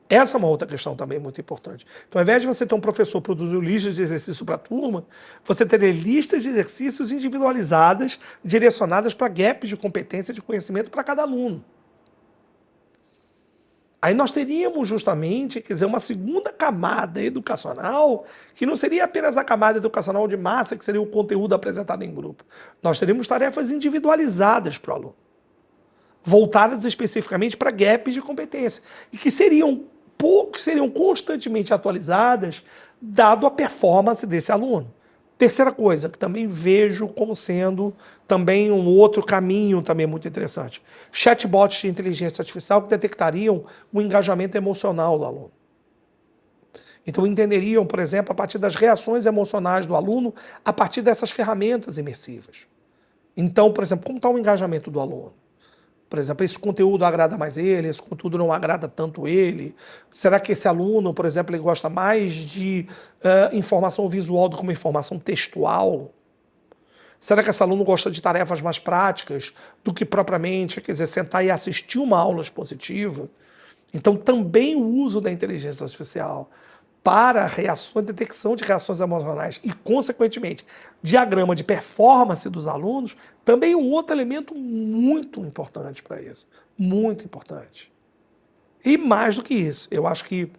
Essa é uma outra questão também muito importante. Então, ao invés de você ter um professor produzir listas de exercício para a turma, você teria listas de exercícios individualizadas, direcionadas para gaps de competência e de conhecimento para cada aluno. Aí nós teríamos justamente, quer dizer, uma segunda camada educacional, que não seria apenas a camada educacional de massa, que seria o conteúdo apresentado em grupo. Nós teríamos tarefas individualizadas para o aluno, voltadas especificamente para gaps de competência, e que seriam constantemente atualizadas, dado a performance desse aluno. Terceira coisa, que também vejo como sendo também um outro caminho também muito interessante. Chatbots de inteligência artificial que detectariam o engajamento emocional do aluno. Então entenderiam, por exemplo, a partir das reações emocionais do aluno, a partir dessas ferramentas imersivas. Então, por exemplo, como está o engajamento do aluno? Por exemplo, esse conteúdo agrada mais ele, esse conteúdo não agrada tanto ele. Será que esse aluno, por exemplo, ele gosta mais de informação visual do que uma informação textual? Será que esse aluno gosta de tarefas mais práticas do que propriamente, quer dizer, sentar e assistir uma aula expositiva? Então, também o uso da inteligência artificial para detecção de reações emocionais e, consequentemente, diagrama de performance dos alunos, também é um outro elemento muito importante para isso. Muito importante. E mais do que isso, eu acho que,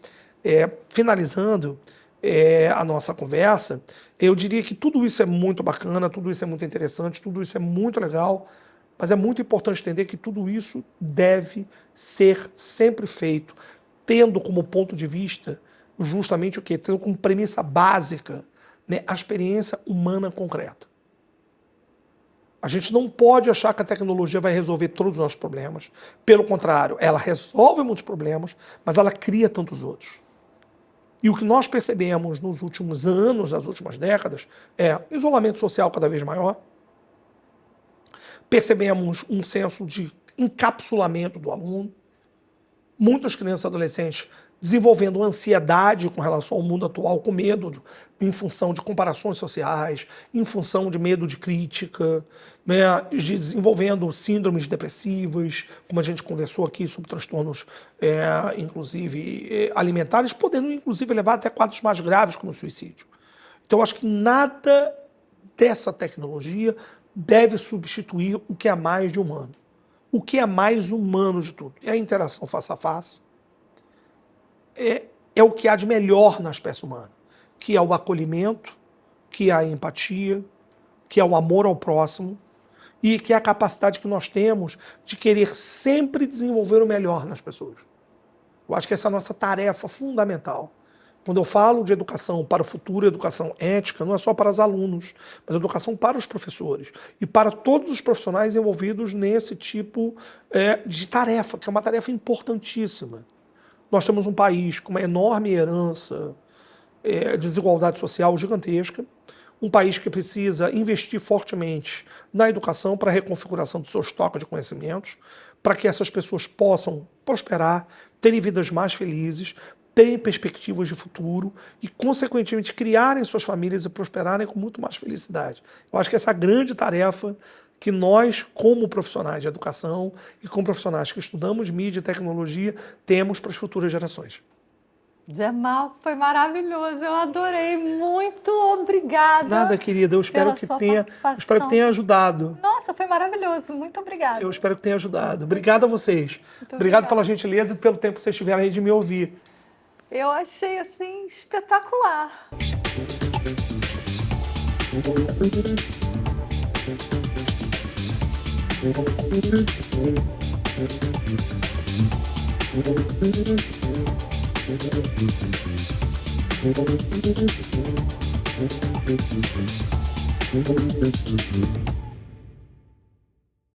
finalizando a nossa conversa, eu diria que tudo isso é muito bacana, tudo isso é muito interessante, tudo isso é muito legal, mas é muito importante entender que tudo isso deve ser sempre feito, tendo como ponto de vista justamente o quê? Tendo como premissa básica, né, a experiência humana concreta. A gente não pode achar que a tecnologia vai resolver todos os nossos problemas. Pelo contrário, ela resolve muitos problemas, mas ela cria tantos outros. E o que nós percebemos nos últimos anos, nas últimas décadas, é isolamento social cada vez maior. Percebemos um senso de encapsulamento do aluno. Muitas crianças e adolescentes desenvolvendo ansiedade com relação ao mundo atual, com medo, em função de comparações sociais, em função de medo de crítica, né, desenvolvendo síndromes depressivas, como a gente conversou aqui sobre transtornos, inclusive alimentares, podendo inclusive levar até quadros mais graves como o suicídio. Então, eu acho que nada dessa tecnologia deve substituir o que é mais de humano. O que é mais humano de tudo é a interação face a face. É o que há de melhor na espécie humana, que é o acolhimento, que é a empatia, que é o amor ao próximo e que é a capacidade que nós temos de querer sempre desenvolver o melhor nas pessoas. Eu acho que essa é a nossa tarefa fundamental. Quando eu falo de educação para o futuro, educação ética, não é só para os alunos, mas educação para os professores e para todos os profissionais envolvidos nesse tipo de tarefa, que é uma tarefa importantíssima. Nós temos um país com uma enorme herança, desigualdade social gigantesca, um país que precisa investir fortemente na educação para a reconfiguração do seu estoque de conhecimentos, para que essas pessoas possam prosperar, terem vidas mais felizes, terem perspectivas de futuro e, consequentemente, criarem suas famílias e prosperarem com muito mais felicidade. Eu acho que essa é a grande tarefa que nós, como profissionais de educação e como profissionais que estudamos mídia e tecnologia, temos para as futuras gerações. Zé Marco, foi maravilhoso, eu adorei, muito obrigada. Nada, querida, eu espero que tenha ajudado. Nossa, foi maravilhoso, muito obrigada. Eu espero que tenha ajudado. Obrigado a vocês. Obrigado pela gentileza e pelo tempo que vocês tiveram aí de me ouvir. Eu achei, assim, espetacular.